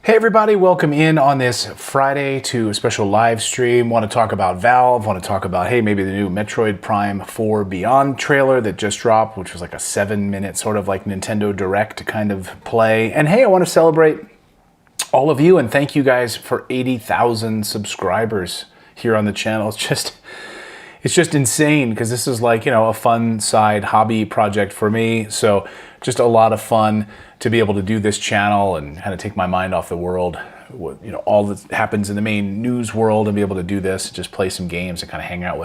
Hey everybody, welcome in on this Friday to a special live stream. Want to talk about Valve, want to talk about, hey, maybe the new Metroid Prime 4 Beyond trailer that just dropped, which was like a 7-minute sort of like Nintendo Direct kind of play. And hey, I want to celebrate all of you and thank you guys for 80,000 subscribers here on the channel. It's just insane because this is like, a fun side hobby project for me. So just a lot of fun to be able to do this channel and kind of take my mind off the world, all that happens in the main news world, and be able to do this, just play some games and kind of hang out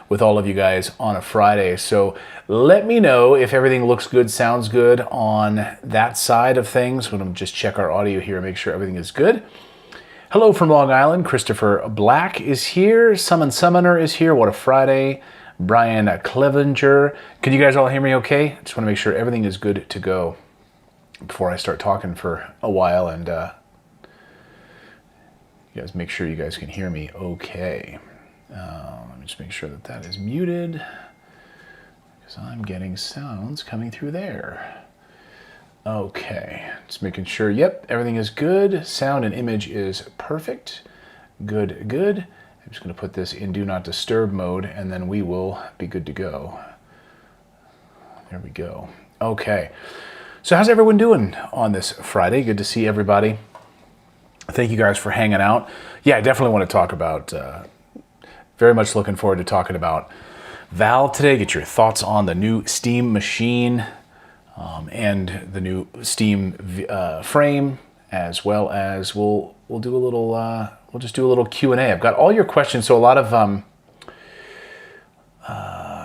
with all of you guys on a Friday. So let me know if everything looks good, sounds good on that side of things. We're going to just check our audio here and make sure everything is good. Hello from Long Island. Christopher Black is here. Summoner is here. What a Friday. Brian Clevenger. Can you guys all hear me okay? I just want to make sure everything is good to go before I start talking for a while, and you guys make sure you guys can hear me okay. Let me just make sure that is muted because I'm getting sounds coming through there. Okay, just making sure, yep, everything is good. Sound and image is perfect. Good, good. I'm just going to put this in Do Not Disturb mode, and then we will be good to go. There we go. Okay, so how's everyone doing on this Friday? Good to see everybody. Thank you guys for hanging out. Yeah, I definitely want to talk about, very much looking forward to talking about Valve today. Get your thoughts on the new Steam machine. And the new Steam frame, as well as we'll do a little we'll just do a little Q&A. I've got all your questions, so a lot of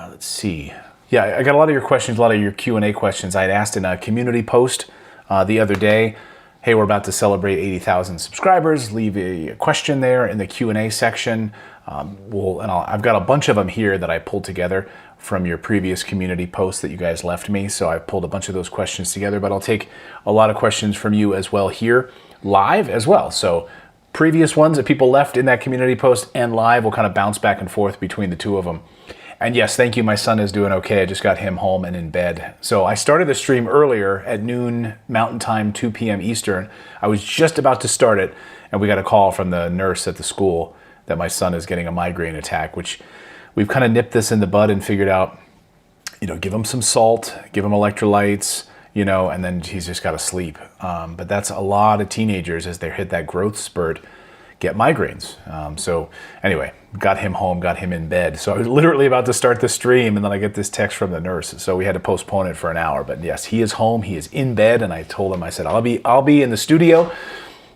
let's see, yeah, I got a lot of your questions, a lot of your Q&A questions. I had asked in a community post the other day, hey, we're about to celebrate 80,000 subscribers. Leave a question there in the Q&A section. I've got a bunch of them here that I pulled together from your previous community posts that you guys left me. So I pulled a bunch of those questions together, but I'll take a lot of questions from you as well here live as well. So previous ones that people left in that community post and live, will kind of bounce back and forth between the two of them. And yes, thank you. My son is doing okay. I just got him home and in bed. So I started the stream earlier at noon Mountain Time, 2 p.m. Eastern. I was just about to start it, and we got a call from the nurse at the school that my son is getting a migraine attack, which we've kind of nipped this in the bud and figured out, give him some salt, give him electrolytes, and then he's just got to sleep. But that's a lot of teenagers as they hit that growth spurt, get migraines. So anyway, got him home, got him in bed. So I was literally about to start the stream, and then I get this text from the nurse. So we had to postpone it for an hour. But yes, he is home, he is in bed, and I told him, I said, I'll be in the studio.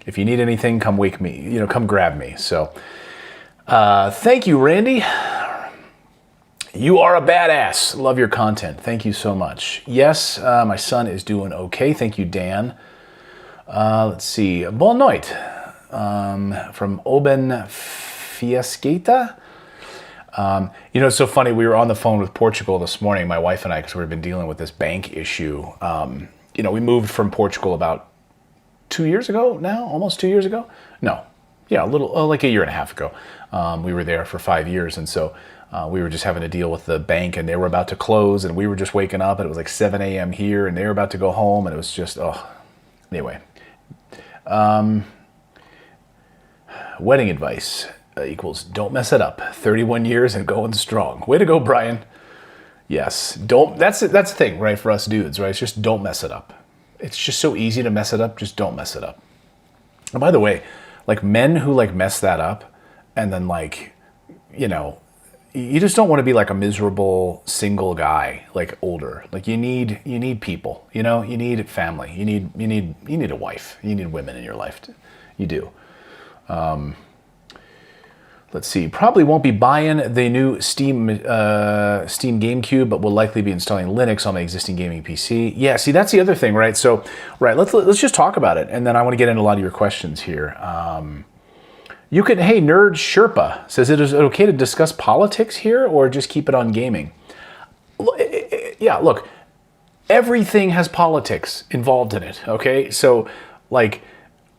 If you need anything, come wake me, come grab me. So thank you, Randy. You are a badass. Love your content. Thank you so much. Yes, my son is doing okay. Thank you, Dan. Let's see. Bonne noite from Oben Fiesqueta. It's so funny. We were on the phone with Portugal this morning, my wife and I, because we've been dealing with this bank issue. We moved from Portugal about 2 years ago now, almost 2 years ago. No. Yeah, like a year and a half ago. We were there for 5 years, and so we were just having to deal with the bank, and they were about to close, and we were just waking up, and it was like 7 a.m. here, and they were about to go home, and it was just, Anyway. Wedding advice equals don't mess it up. 31 years and going strong. Way to go, Brian. Yes, that's the thing, right, for us dudes, right? It's just don't mess it up. It's just so easy to mess it up, just don't mess it up. And by the way, like men who like mess that up and then you just don't want to be like a miserable single guy, like older. Like you need people, you need family, you need a wife, you need women in your life. You do. Let's see, probably won't be buying the new Steam GameCube, but will likely be installing Linux on my existing gaming PC. Yeah, see, that's the other thing, right? So, right, let's just talk about it, and then I want to get into a lot of your questions here. Hey, Nerd Sherpa says, is it okay to discuss politics here, or just keep it on gaming? Yeah, look, everything has politics involved in it, okay? So,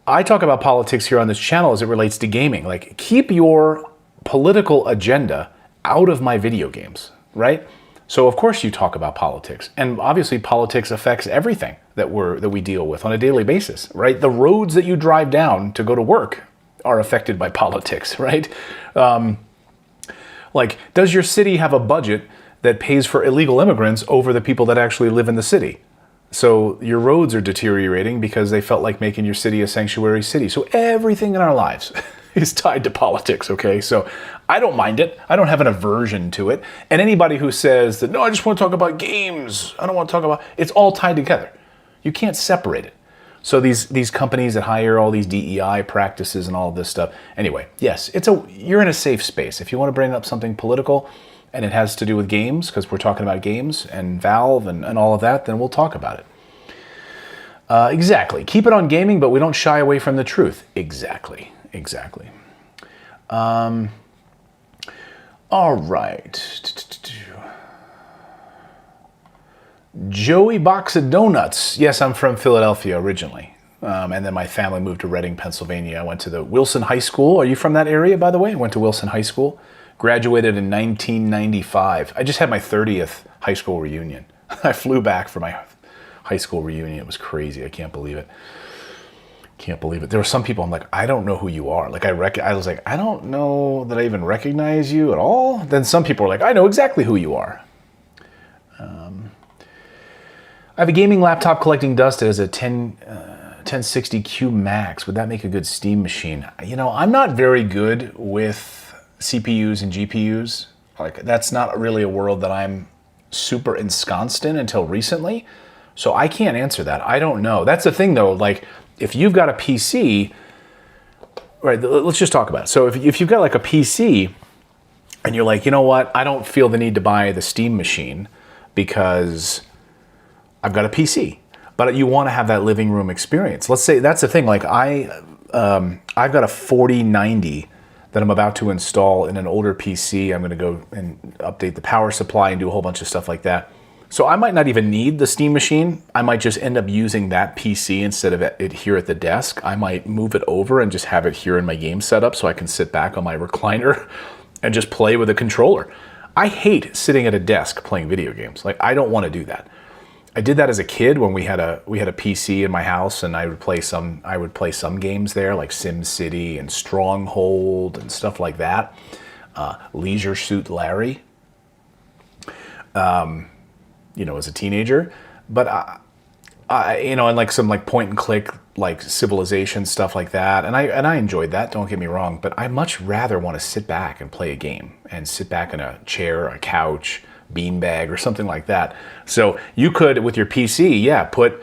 I talk about politics here on this channel as it relates to gaming. Keep your political agenda out of my video games, right? So of course you talk about politics, and obviously politics affects everything that we deal with on a daily basis, right? The roads that you drive down to go to work are affected by politics, right? Like, does your city have a budget that pays for illegal immigrants over the people that actually live in the city? So your roads are deteriorating because they felt like making your city a sanctuary city. So everything in our lives is tied to politics, okay? So I don't mind it. I don't have an aversion to it. And anybody who says that, no, I just want to talk about games, I don't want to talk about, it's all tied together. You can't separate it. So these companies that hire all these DEI practices and all of this stuff. Anyway, yes, you're in a safe space. If you want to bring up something political and it has to do with games, because we're talking about games and Valve and all of that, then we'll talk about it. Exactly. Keep it on gaming, but we don't shy away from the truth. Exactly. All right. Joey Box of Donuts. Yes, I'm from Philadelphia originally. And then my family moved to Reading, Pennsylvania. I went to the Wilson High School. Are you from that area, by the way? I went to Wilson High School. Graduated in 1995. I just had my 30th high school reunion. I flew back for my high school reunion. It was crazy. I can't believe it. There were some people I'm like, I don't know who you are. Like I was like, I don't know that I even recognize you at all. Then some people are like, I know exactly who you are. I have a gaming laptop collecting dust. It has a 1060Q Max. Would that make a good Steam machine? You know, I'm not very good with CPUs and GPUs. Like, that's not really a world that I'm super ensconced in until recently. So I can't answer that. I don't know. That's the thing though. Like, if you've got a PC, right, let's just talk about it. So if you've got like a PC and you're like, you know what, I don't feel the need to buy the Steam machine because I've got a PC, but you want to have that living room experience. Let's say that's the thing. Like I've got a 4090 that I'm about to install in an older PC. I'm going to go and update the power supply and do a whole bunch of stuff like that. So I might not even need the Steam machine. I might just end up using that PC instead of it here at the desk. I might move it over and just have it here in my game setup so I can sit back on my recliner and just play with a controller. I hate sitting at a desk playing video games. Like, I don't want to do that. I did that as a kid when we had a PC in my house, and I would play some games there, like Sim City and Stronghold and stuff like that. Leisure Suit Larry. As a teenager, but and like some like point and click, like Civilization stuff like that, and I enjoyed that. Don't get me wrong, but I much rather want to sit back and play a game and sit back in a chair, a couch, beanbag, or something like that. So you could, with your PC, put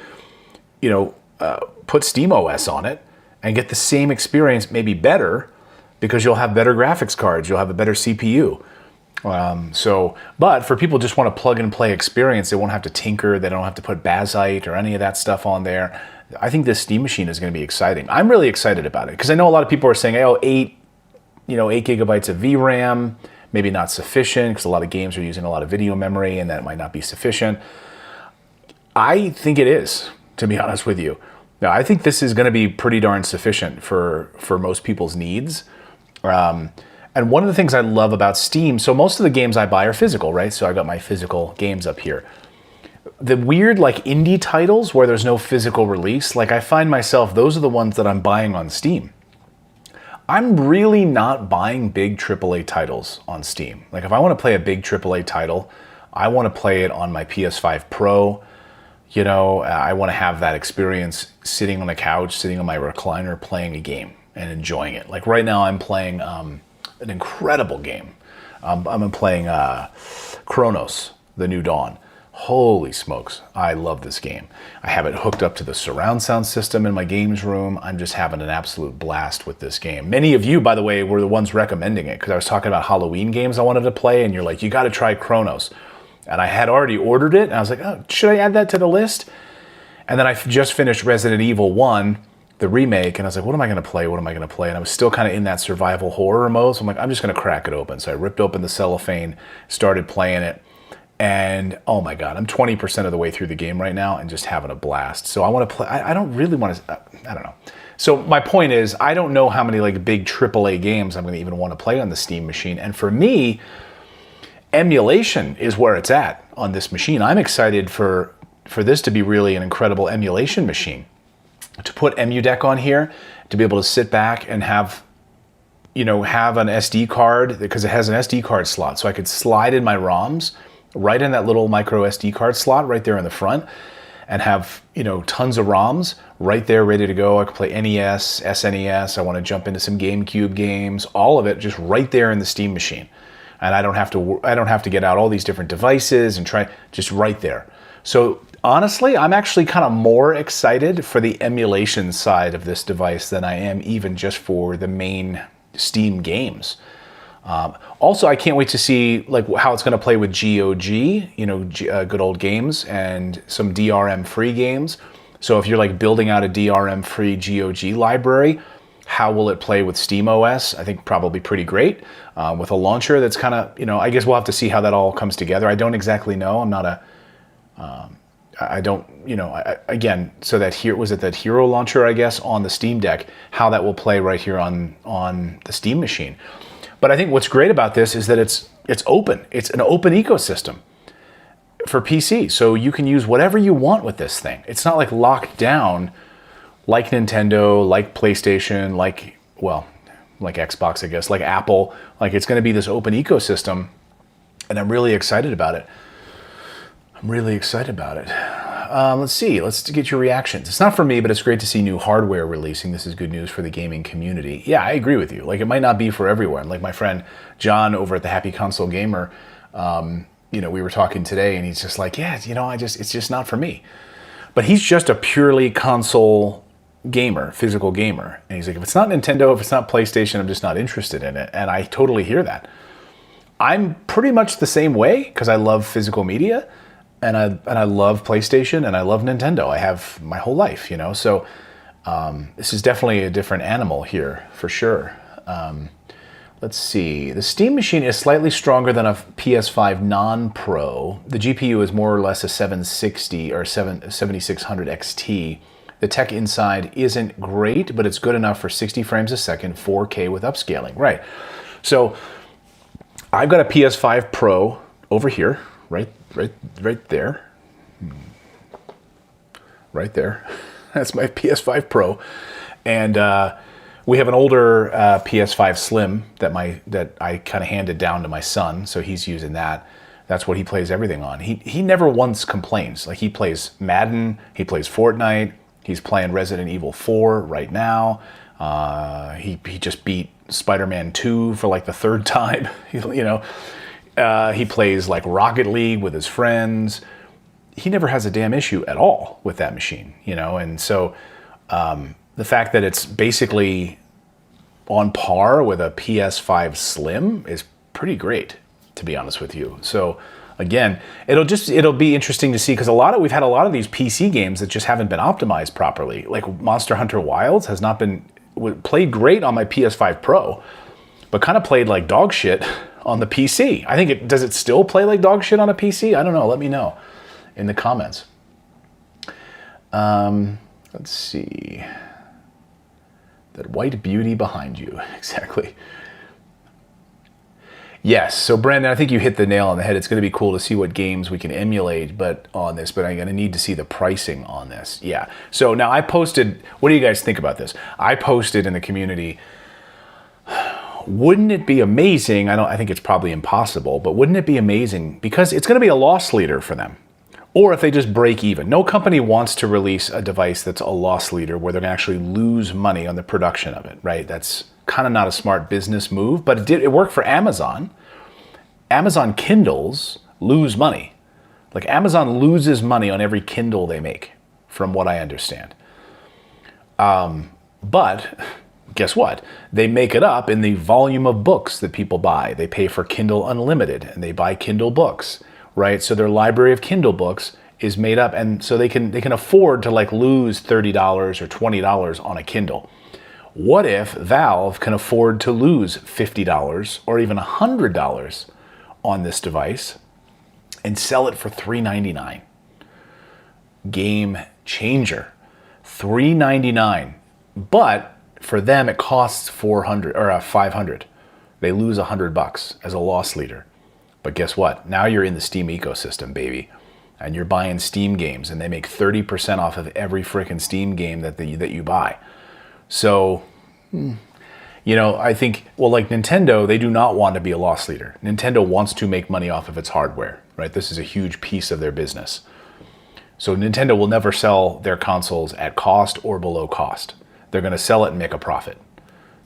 SteamOS on it and get the same experience, maybe better, because you'll have better graphics cards, you'll have a better CPU. But for people who just want to plug and play experience, they won't have to tinker, they don't have to put Bazite or any of that stuff on there. I think this Steam machine is going to be exciting. I'm really excited about it because I know a lot of people are saying, 8 gigabytes of VRAM, maybe not sufficient because a lot of games are using a lot of video memory and that might not be sufficient. I think it is, to be honest with you. Now, I think this is going to be pretty darn sufficient for most people's needs. And one of the things I love about Steam, so most of the games I buy are physical, right? So I've got my physical games up here. The weird like indie titles where there's no physical release, like I find myself, those are the ones that I'm buying on Steam. I'm really not buying big AAA titles on Steam. Like if I want to play a big AAA title, I want to play it on my PS5 Pro. I want to have that experience sitting on the couch, sitting on my recliner, playing a game and enjoying it. Like right now I'm playing an incredible game. I'm playing Chronos, The New Dawn. Holy smokes, I love this game. I have it hooked up to the surround sound system in my games room. I'm just having an absolute blast with this game. Many of you, by the way, were the ones recommending it because I was talking about Halloween games I wanted to play, and you're like, you got to try Chronos. And I had already ordered it, and I was like, oh, should I add that to the list? And then I just finished Resident Evil 1, the remake, and I was like, what am I going to play? And I was still kind of in that survival horror mode, so I'm like, I'm just going to crack it open. So I ripped open the cellophane, started playing it, and oh my God, I'm 20% of the way through the game right now and just having a blast. So I want to play, I don't really want to, I don't know. So my point is, I don't know how many like big AAA games I'm going to even want to play on the Steam machine. And for me, emulation is where it's at on this machine. I'm excited for this to be really an incredible emulation machine. To put EmuDeck on here, to be able to sit back and have an SD card, because it has an SD card slot. So I could slide in my ROMs right in that little micro SD card slot right there in the front and have, tons of ROMs right there ready to go. I could play NES, SNES. I want to jump into some GameCube games, all of it just right there in the Steam machine. And I don't have to get out all these different devices and try, just right there. So honestly, I'm actually kind of more excited for the emulation side of this device than I am even just for the main Steam games. Also, I can't wait to see how it's going to play with GOG, good old games, and some DRM-free games. So if you're building out a DRM-free GOG library, how will it play with SteamOS? I think probably pretty great. With a launcher that's kind of, I guess we'll have to see how that all comes together. I don't exactly know. I'm not a... I don't, again, so that here, was it that Hero launcher, I guess, on the Steam Deck, how that will play right here on the Steam machine. But I think what's great about this is that it's open. It's an open ecosystem for PC. So you can use whatever you want with this thing. It's not locked down like Nintendo, like PlayStation, like Xbox, I guess, like Apple. It's going to be this open ecosystem, and I'm really excited about it. Let's see. Let's get your reactions. It's not for me, but it's great to see new hardware releasing. This is good news for the gaming community. Yeah, I agree with you. It might not be for everyone. My friend John over at the Happy Console Gamer, we were talking today, and he's just it's just not for me. But he's just a purely console gamer, physical gamer. And he's if it's not Nintendo, if it's not PlayStation, I'm just not interested in it. And I totally hear that. I'm pretty much the same way because I love physical media. And I love PlayStation and I love Nintendo. I have my whole life, So this is definitely a different animal here for sure. Let's see. The Steam machine is slightly stronger than a PS5 non-Pro. The GPU is more or less a 760 or 7600 XT. The tech inside isn't great, but it's good enough for 60 frames a second, 4K with upscaling. Right. So I've got a PS5 Pro over here. Right there. Right there. That's my PS5 Pro. And we have an older PS5 Slim that I kind of handed down to my son, so he's using that. That's what he plays everything on. He never once complains. He plays Madden, he plays Fortnite, he's playing Resident Evil 4 right now. He just beat Spider-Man 2 for the third time, He plays Rocket League with his friends. He never has a damn issue at all with that machine, And so the fact that it's basically on par with a PS5 Slim is pretty great, to be honest with you. So again, it'll be interesting to see because we've had a lot of these PC games that just haven't been optimized properly. Monster Hunter Wilds has not been played great on my PS5 Pro, but kind of played like dog shit on the PC. I think does it still play like dog shit on a PC? I don't know. Let me know in the comments. Let's see. That white beauty behind you. Exactly. Yes. So Brandon, I think you hit the nail on the head. It's going to be cool to see what games we can emulate but I'm going to need to see the pricing on this. Yeah. So now I posted, what do you guys think about this? I posted in the community, wouldn't it be amazing? I think it's probably impossible, but wouldn't it be amazing? Because it's going to be a loss leader for them. Or if they just break even. No company wants to release a device that's a loss leader where they're going to actually lose money on the production of it, right? That's kind of not a smart business move, but it worked for Amazon. Amazon Kindles lose money. Amazon loses money on every Kindle they make, from what I understand. But guess what? They make it up in the volume of books that people buy. They pay for Kindle Unlimited and they buy Kindle books, right? So their library of Kindle books is made up, and so they can afford to lose $30 or $20 on a Kindle. What if Valve can afford to lose $50 or even $100 on this device and sell it for $399? Game changer. $399. But for them, it costs $400 or $500. They lose $100 as a loss leader. But guess what? Now you're in the Steam ecosystem, baby. And you're buying Steam games, and they make 30% off of every freaking Steam game that you buy. So, I think, well, like Nintendo, they do not want to be a loss leader. Nintendo wants to make money off of its hardware, right? This is a huge piece of their business. So Nintendo will never sell their consoles at cost or below cost. They're going to sell it and make a profit.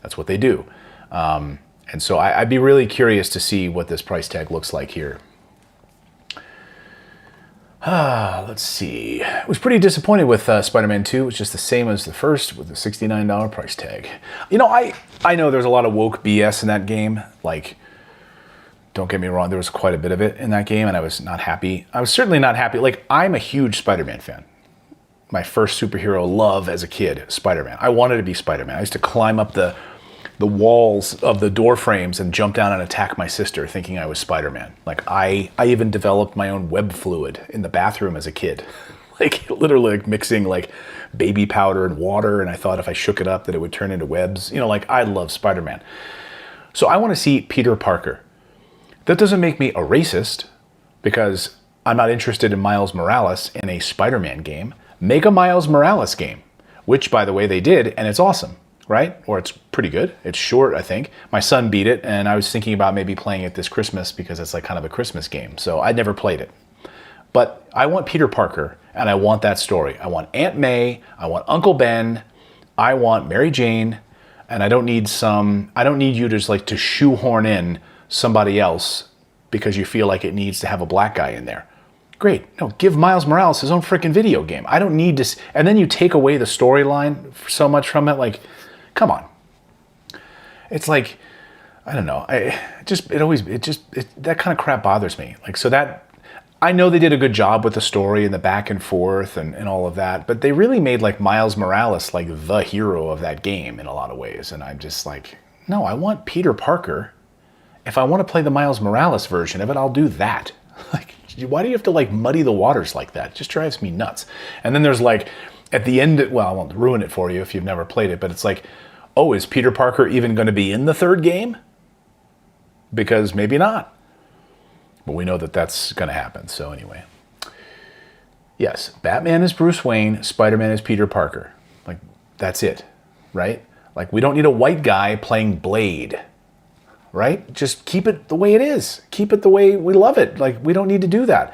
That's what they do. And so I'd be really curious to see what this price tag looks like here. Let's see. I was pretty disappointed with Spider-Man 2. It was just the same as the first with the $69 price tag. I know there's a lot of woke BS in that game. Like, don't get me wrong, there was quite a bit of it in that game, and I was not happy. I was certainly not happy. Like, I'm a huge Spider-Man fan. My first superhero love as a kid, Spider-Man. I wanted to be Spider-Man. I used to climb up the walls of the door frames and jump down and attack my sister thinking I was Spider-Man. Like, I even developed my own web fluid in the bathroom as a kid. Like, literally like mixing like baby powder and water, and I thought if I shook it up that it would turn into webs. Like, I love Spider-Man. So I want to see Peter Parker. That doesn't make me a racist, because I'm not interested in Miles Morales in a Spider-Man game. Make a Miles Morales game, which, by the way, they did, and it's awesome. Right? Or it's pretty good. It's short, I think. My son beat it, and I was thinking about maybe playing it this Christmas because it's like kind of a Christmas game. So I never played it. But I want Peter Parker, and I want that story. I want Aunt May. I want Uncle Ben. I want Mary Jane. And I don't need you to shoehorn in somebody else because you feel like it needs to have a black guy in there. Great. No, give Miles Morales his own freaking video game. I don't need to. And then you take away the storyline so much from it. Like, come on. It's like, I don't know. That kind of crap bothers me. Like, so that, I know they did a good job with the story and the back and forth and all of that, but they really made like Miles Morales like the hero of that game in a lot of ways. And I'm just like, no, I want Peter Parker. If I want to play the Miles Morales version of it, I'll do that. Like, why do you have to like muddy the waters like that? It just drives me nuts. And then there's like, at the end, well, I won't ruin it for you if you've never played it, but it's like, oh, is Peter Parker even going to be in the third game? Because maybe not. But we know that that's going to happen. So anyway. Yes, Batman is Bruce Wayne, Spider-Man is Peter Parker. Like, that's it, right? Like, we don't need a white guy playing Blade, right? Just keep it the way it is. Keep it the way we love it. Like, we don't need to do that.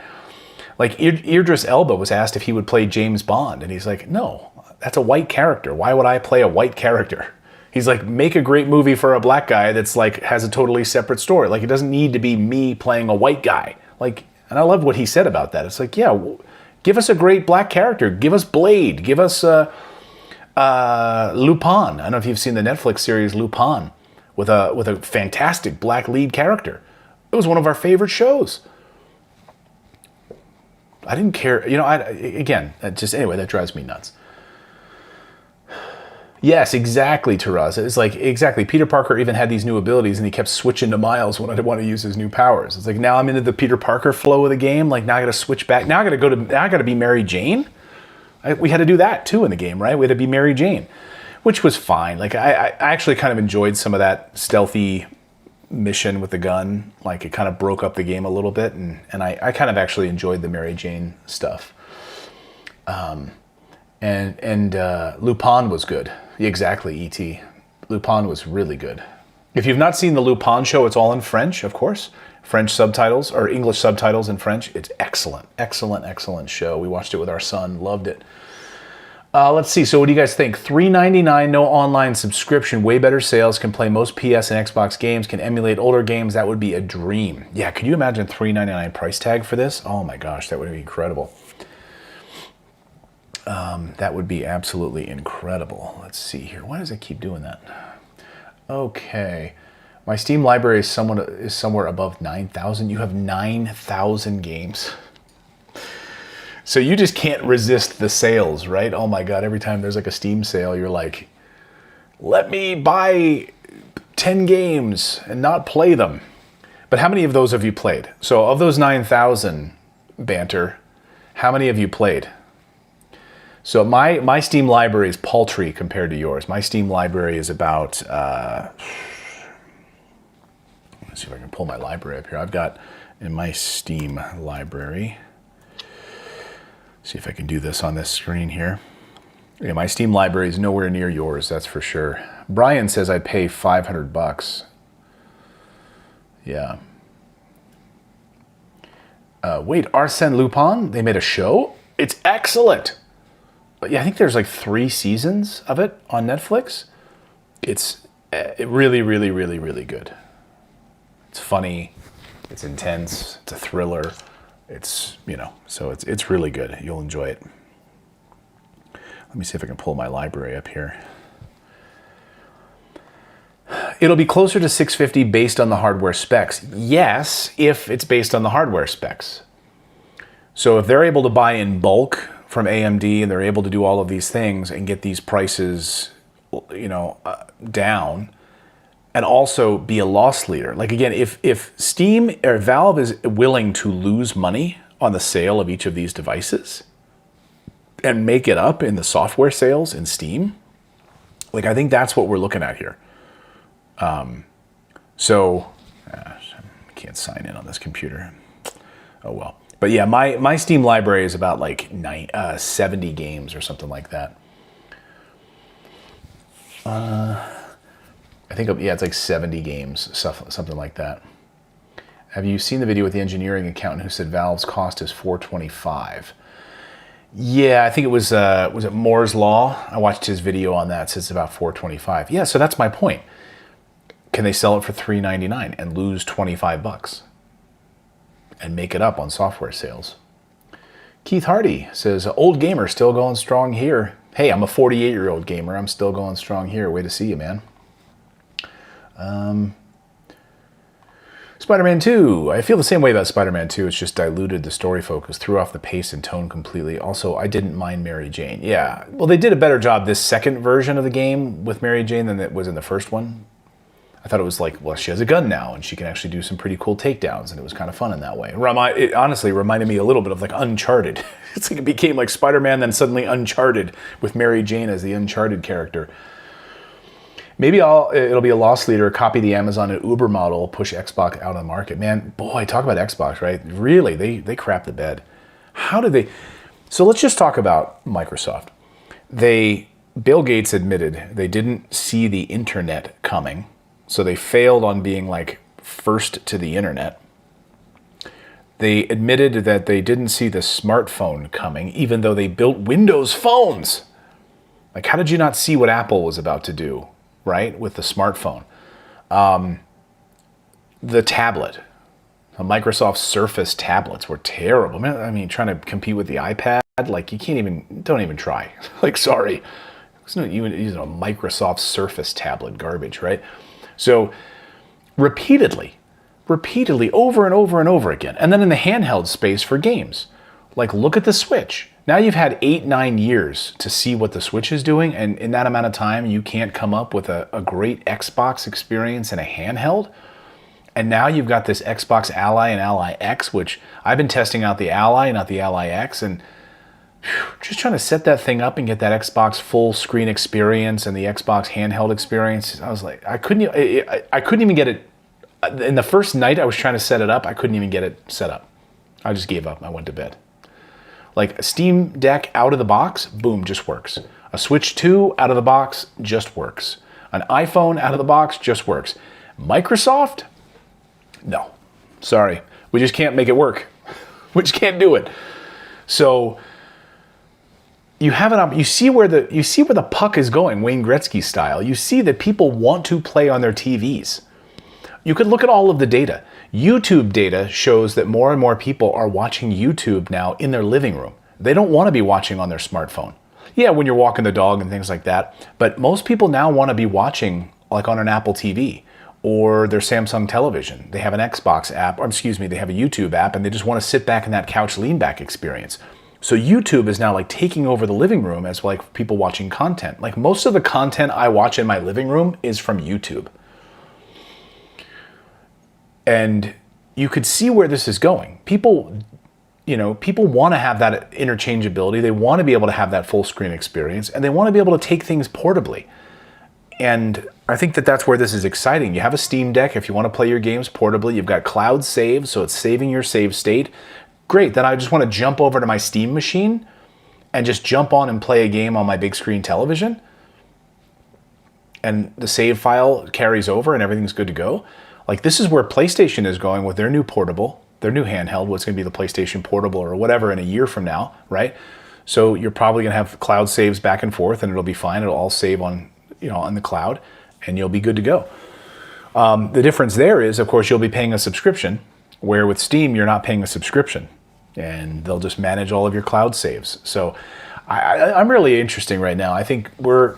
Like, Idris Elba was asked if he would play James Bond, and he's like, no, that's a white character. Why would I play a white character? He's like, make a great movie for a black guy that's like, has a totally separate story. Like, it doesn't need to be me playing a white guy. Like, and I love what he said about that. It's like, yeah, give us a great black character. Give us Blade. Give us Lupin. I don't know if you've seen the Netflix series Lupin with a fantastic black lead character. It was one of our favorite shows. I didn't care. Anyway, that drives me nuts. Yes, exactly, Taraz. It's like, exactly. Peter Parker even had these new abilities, and he kept switching to Miles when I didn't want to use his new powers. It's like, now I'm into the Peter Parker flow of the game. Like, now I got to switch back. Now I got to be Mary Jane. We had to do that too in the game, right? We had to be Mary Jane, which was fine. Like, I actually kind of enjoyed some of that stealthy mission with the gun. Like, it kind of broke up the game a little bit, and I kind of actually enjoyed the Mary Jane stuff. And Lupin was good. Exactly, E.T. Lupin was really good. If you've not seen the Lupin show, it's all in French, of course. French subtitles, or English subtitles in French. It's excellent, excellent, excellent show. We watched it with our son, loved it. Let's see, so what do you guys think? $3.99, no online subscription, way better sales, can play most PS and Xbox games, can emulate older games. That would be a dream. Yeah, could you imagine $3.99 price tag for this? Oh my gosh, that would be incredible. That would be absolutely incredible. Let's see here. Why does it keep doing that? Okay. My Steam library is somewhere above 9,000. You have 9,000 games. So you just can't resist the sales, right? Oh my God, every time there's like a Steam sale, you're like, let me buy 10 games and not play them. But how many of those have you played? So of those 9,000, Banter, how many have you played? So my Steam library is paltry compared to yours. My Steam library is about, let's see if I can pull my library up here. I've got in my Steam library. See if I can do this on this screen here. Yeah, my Steam library is nowhere near yours, that's for sure. Brian says I'd pay $500. Yeah. Wait, Arsène Lupin? They made a show? It's excellent. But yeah, I think there's like 3 seasons of it on Netflix. It's really, really, really, really good. It's funny. It's intense. It's a thriller. It's, you know, so it's really good. You'll enjoy it. Let me see if I can pull my library up here. It'll be closer to $650 based on the hardware specs. Yes, if it's based on the hardware specs. So if they're able to buy in bulk from AMD and they're able to do all of these things and get these prices, you know, down, and also be a loss leader. Like again, if Steam or Valve is willing to lose money on the sale of each of these devices and make it up in the software sales in Steam, like I think that's what we're looking at here. I can't sign in on this computer. Oh well. But yeah, my Steam library is about like 70 games or something like that. I think, yeah, it's like 70 games, something like that. Have you seen the video with the engineering accountant who said Valve's cost is $425? Yeah, I think it was it Moore's Law? I watched his video on that. It says it's about $425. Yeah, so that's my point. Can they sell it for $399 and lose $25 and make it up on software sales? Keith Hardy says, old gamer still going strong here. Hey, I'm a 48-year-old gamer. I'm still going strong here. Way to see you, man. Spider-Man 2. I feel the same way about Spider-Man 2. It's just diluted the story focus, threw off the pace and tone completely. Also, I didn't mind Mary Jane. Yeah, well, they did a better job this second version of the game with Mary Jane than it was in the first one. I thought it was like, well, she has a gun now and she can actually do some pretty cool takedowns, and it was kind of fun in that way. It honestly reminded me a little bit of like Uncharted. It's like it became like Spider-Man, then suddenly Uncharted with Mary Jane as the Uncharted character. Maybe it'll be a loss leader, copy the Amazon and Uber model, push Xbox out of the market. Man, boy, talk about Xbox, right? Really, they crap the bed. How did they? So let's just talk about Microsoft. Bill Gates admitted they didn't see the internet coming. So they failed on being like first to the internet. They admitted that they didn't see the smartphone coming, even though they built Windows phones. Like, how did you not see what Apple was about to do, right, with the smartphone? The tablet, the Microsoft Surface tablets were terrible. I mean, trying to compete with the iPad, like, don't even try. Like, sorry. It's not even using a Microsoft Surface tablet, garbage, right? So repeatedly, over and over and over again. And then in the handheld space for games, like look at the Switch. Now you've had 8-9 years to see what the Switch is doing. And in that amount of time, you can't come up with a great Xbox experience in a handheld. And now you've got this Xbox Ally and Ally X, which I've been testing out the Ally, not the Ally X. And just trying to set that thing up and get that Xbox full screen experience and the Xbox handheld experience. I was like, I couldn't even get it. In the first night I was trying to set it up, I couldn't even get it set up. I just gave up. I went to bed. Like a Steam Deck out of the box, boom, just works. A Switch 2 out of the box just works. An iPhone out of the box just works. Microsoft? No. Sorry. We just can't make it work. We just can't do it. So you have you see where the puck is going, Wayne Gretzky style. You see that people want to play on their TVs. You could look at all of the data. YouTube data shows that more and more people are watching YouTube now in their living room. They don't want to be watching on their smartphone. Yeah, when you're walking the dog and things like that. But most people now want to be watching like on an Apple TV or their Samsung television. They have an Xbox app, or excuse me, they have a YouTube app, and they just want to sit back in that couch lean back experience. So YouTube is now like taking over the living room as like people watching content. Like most of the content I watch in my living room is from YouTube. And you could see where this is going. People want to have that interchangeability. They want to be able to have that full screen experience, and they want to be able to take things portably. And I think that that's where this is exciting. You have a Steam Deck. If you want to play your games portably, you've got cloud save, so it's saving your save state. Great, then I just want to jump over to my Steam machine and just jump on and play a game on my big screen television. And the save file carries over and everything's good to go. Like, this is where PlayStation is going with their new portable, their new handheld, what's going to be the PlayStation Portable or whatever in a year from now, right? So you're probably going to have cloud saves back and forth, and it'll be fine. It'll all save on, on the cloud, and you'll be good to go. The difference there is, of course, you'll be paying a subscription, where with Steam, you're not paying a subscription, and they'll just manage all of your cloud saves. So I'm really interesting right now. I think you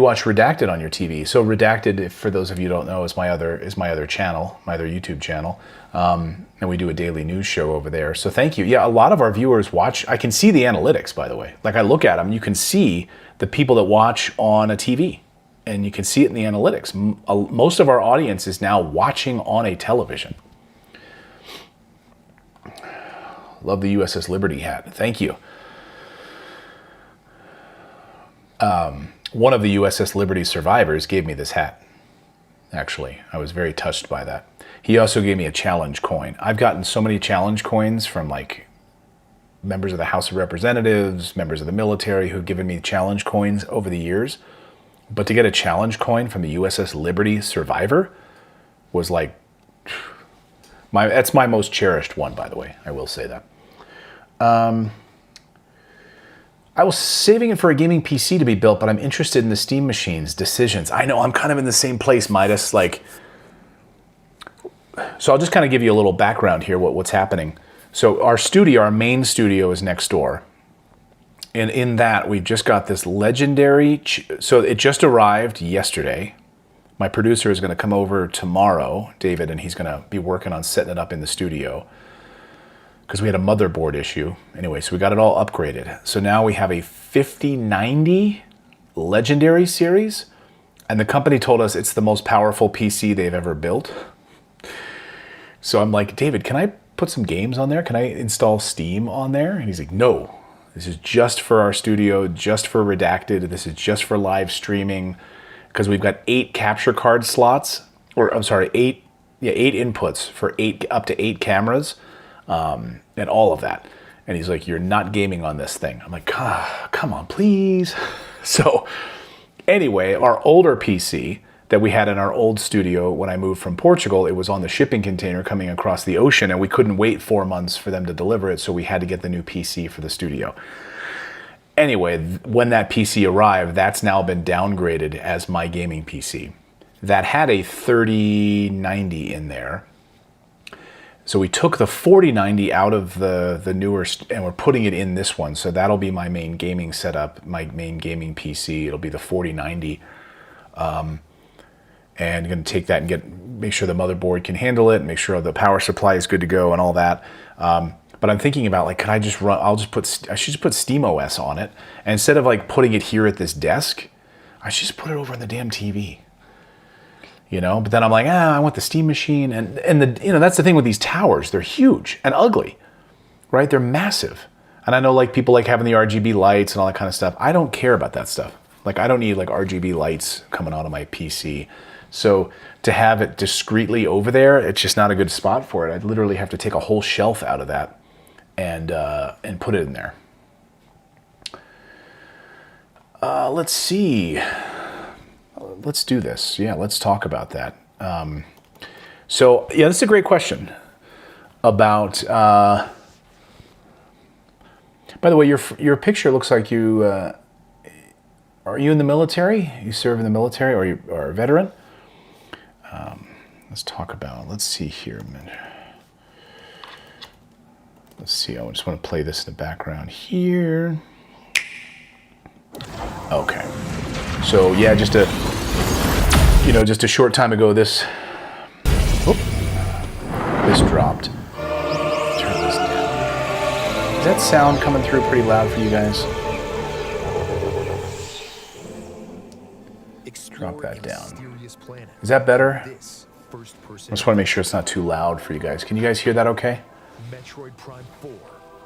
watch Redacted on your TV. So Redacted, for those of you who don't know, is my other channel, my other YouTube channel. And we do a daily news show over there. So thank you. Yeah, a lot of our viewers watch. I can see the analytics, by the way. Like, I look at them, you can see the people that watch on a TV. And you can see it in the analytics. Most of our audience is now watching on a television. Love the USS Liberty hat. Thank you. One of the USS Liberty survivors gave me this hat. Actually, I was very touched by that. He also gave me a challenge coin. I've gotten so many challenge coins from like members of the House of Representatives, members of the military who've given me challenge coins over the years. But to get a challenge coin from the USS Liberty survivor was like, that's my most cherished one, by the way. I will say that. I was saving it for a gaming PC to be built, but I'm interested in the Steam machine's decisions. I know, I'm kind of in the same place, Midas. Like, so I'll just kind of give you a little background here, what's happening. So our studio, our main studio is next door. And in that, we've just got this legendary, so it just arrived yesterday. My producer is going to come over tomorrow, David, and he's going to be working on setting it up in the studio, because we had a motherboard issue. Anyway, so we got it all upgraded. So now we have a 5090 Legendary series, and the company told us it's the most powerful PC they've ever built. So I'm like, David, can I put some games on there? Can I install Steam on there? And he's like, no. This is just for our studio, just for Redacted. This is just for live streaming, because we've got 8 capture card slots, or I'm sorry, 8 inputs for up to 8 cameras, and all of that. And he's like, you're not gaming on this thing. I'm like, come on, please. So anyway, our older PC that we had in our old studio when I moved from Portugal, it was on the shipping container coming across the ocean, and we couldn't wait 4 months for them to deliver it, so we had to get the new PC for the studio. Anyway, when that PC arrived, that's now been downgraded as my gaming PC. That had a 3090 in there. So we took the 4090 out of the newer, and we're putting it in this one. So that'll be my main gaming setup, my main gaming PC. It'll be the 4090. And I'm going to take that and make sure the motherboard can handle it, make sure the power supply is good to go and all that. But I'm thinking about, like, I should just put SteamOS on it. And instead of like putting it here at this desk, I should just put it over on the damn TV. But then I'm like, I want the Steam machine. And that's the thing with these towers. They're huge and ugly, right? They're massive. And I know, like, people like having the RGB lights and all that kind of stuff. I don't care about that stuff. Like, I don't need like RGB lights coming out of my PC. So to have it discreetly over there, it's just not a good spot for it. I'd literally have to take a whole shelf out of that and put it in there. Let's see. Let's do this. Yeah, let's talk about that. So yeah, this is a great question about. By the way, your picture looks like you. Are you in the military? You serve in the military, or you are a veteran? Let's talk about. Let's see here. Let's see. I just want to play this in the background here. Okay. So yeah, just a short time ago, this dropped. Turn this down. Is that sound coming through pretty loud for you guys? Drop that down. Is that better? I just want to make sure it's not too loud for you guys. Can you guys hear that okay?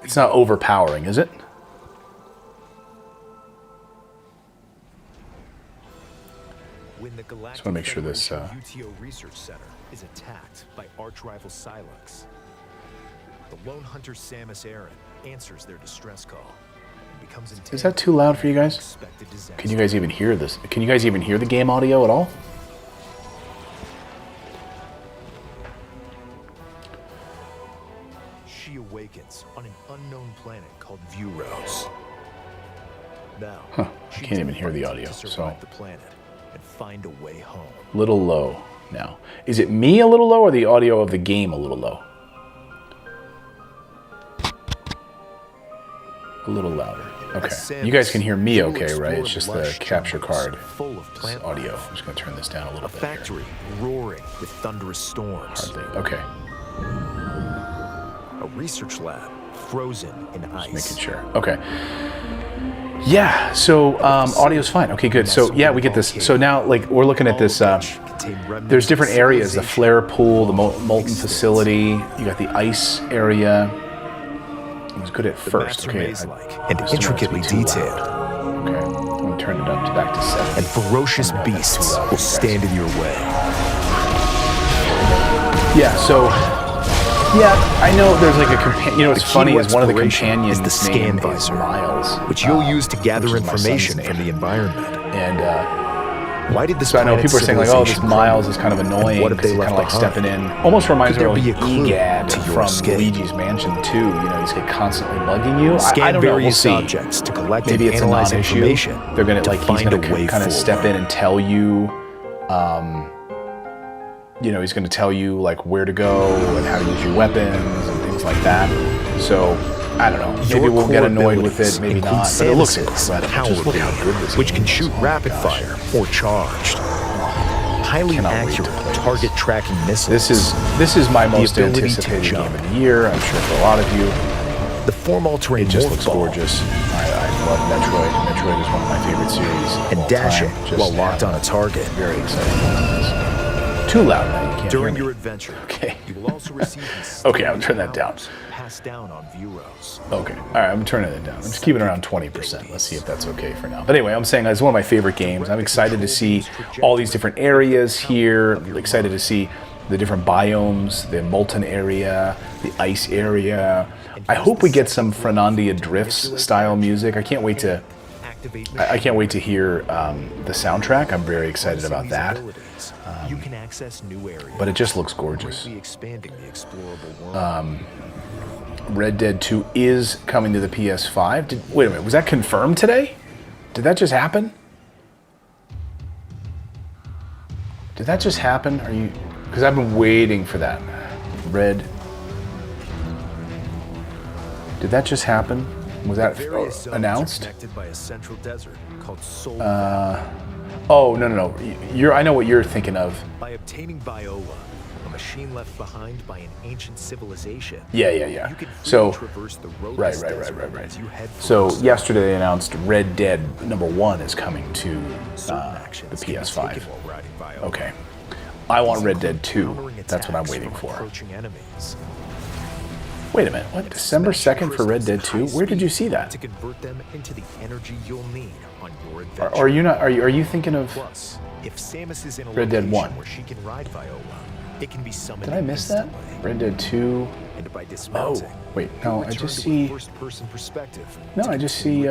It's not overpowering, is it? When the Galactic Just want to make sure this... UTO Research Center is attacked by arch-rival Silux. The lone hunter Samus Aran answers their distress call. And becomes Is that too loud for you guys? Can you guys even hear this? Can you guys even hear the game audio at all? She awakens on an unknown planet called Vuros. Now, I can't even hear the audio, to so... the planet and find a way home. Little low now. Is it me a little low or the audio of the game a little low? A little louder. Okay. You guys can hear me okay, right? It's just the capture card audio. I'm just going to turn this down a little bit. A factory roaring with thunderous storms. Hardly. Okay. A research lab frozen in ice. Just making sure. Okay. Yeah, so audio's fine. Okay, good. So yeah, we get this. So now, like, we're looking at this. There's different areas: the flare pool, the molten facility. You got the ice area. It was good at first. Okay, and intricately detailed. Okay, I'm gonna turn it up to back to 7. And ferocious beasts will stand in your way. Yeah. So. Yeah, I know there's like a companion. You know what's funny is one of the companions is the scan visor, Miles, which you'll use to gather information from the environment. And why did this? So I know people are saying like, "Oh, this Miles is kind of annoying." What if they kind left of like stepping in? Almost reminds me of Egad from escape? Luigi's Mansion 2. You know, he's constantly bugging you. Scan I don't know. We'll various see. Objects to collect Maybe and it's a analyze non-issue. information. They're gonna like he's gonna kind of step in and tell you. You know, he's going to tell you like where to go and how to use your weapons and things like that. So I don't know. Maybe we'll get annoyed with it, maybe not. But it looks incredible. Just look how good this which can is. shoot rapid fire or charged. Highly accurate target tracking missiles. This is my most anticipated game of the year. I'm sure for a lot of you. The form altering it just looks gorgeous. I love Metroid. Metroid is one of my favorite series. And dashing while locked on a target. Very excited about this. Too loud now. You can't During hear me. your adventure, okay. you will also receive okay, I'll turn that down. Passed down on Vuros. Okay, all right, I'm turning it down. I'm just keeping it around 20%. Let's see if that's okay for now. But anyway, I'm saying it's one of my favorite games. I'm excited to see all these different areas here. I'm excited to see the different biomes, the molten area, the ice area. I hope we get some Fernandia Drifts style music. I can't wait to hear the soundtrack. I'm very excited about that. You can access new areas, but it just looks gorgeous. Expanding the explorable world. Red Dead 2 is coming to the PS5. Wait a minute, was that confirmed today? Did that just happen? Did that just happen? Are you? Because I've been waiting for that. Red. Did that just happen? Was that announced? By a central desert called Oh, no. I know what you're thinking of. By obtaining Biola, a machine left behind by an ancient civilization. Yeah. You can So, traverse the right. So yesterday they announced Red Dead #1 is coming to the PS5. Okay. I want Red Dead 2. That's what I'm waiting for. Wait a minute, what? December 2nd for Red Dead 2? Where did you see that? To convert them into the energy you'll need on your adventure. Are you not? Are you thinking of Plus, if Samus is in a Red Dead 1? Where she can ride Viola, it can be summoned. Did I miss that? Red Dead 2. And by dismounting, wait, no, I just see. First-person perspective. No, I just see.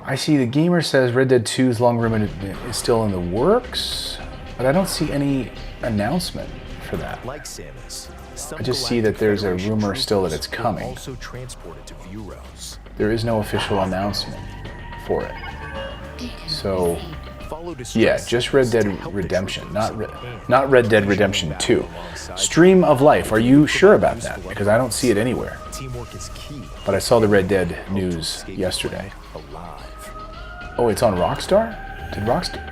I see the gamer says Red Dead 2's long rumored is still in the works, but I don't see any announcement for that. Like Samus. I just see that there's a rumor still that it's coming. Also transported to Vuros. There is no official announcement for it. So, yeah, just Red Dead Redemption, not Red Dead Redemption 2. Stream of Life, are you sure about that? Because I don't see it anywhere. But I saw the Red Dead news yesterday. Oh, it's on Rockstar? Did Rockstar?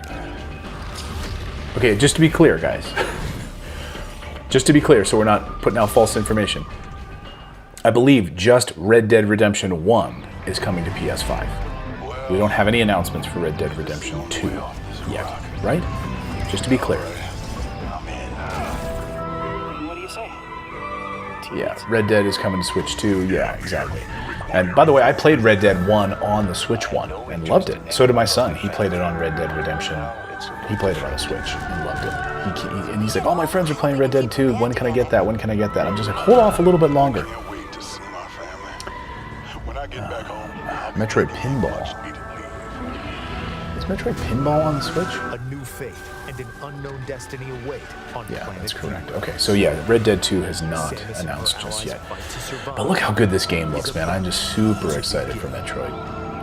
Okay, just to be clear, guys. Just to be clear, so we're not putting out false information. I believe just Red Dead Redemption 1 is coming to PS5. We don't have any announcements for Red Dead Redemption 2 yet, right? Just to be clear. What do you say? Yeah, Red Dead is coming to Switch 2. Yeah, exactly. And by the way, I played Red Dead 1 on the Switch one and loved it. So did my son. He played it on Red Dead Redemption. He played it on the Switch and loved it. And he's like, all my friends are playing Red Dead 2. When can I get that? When can I get that? I'm just like, hold off a little bit longer. Metroid Pinball. Is Metroid Pinball on the Switch? A new fate and an unknown destiny await on Yeah, planet that's correct. Vega. Okay, so yeah, Red Dead 2 has not Samus and announced her just allies yet. fight to survive. But look how good this game looks, man. I'm just super excited for Metroid.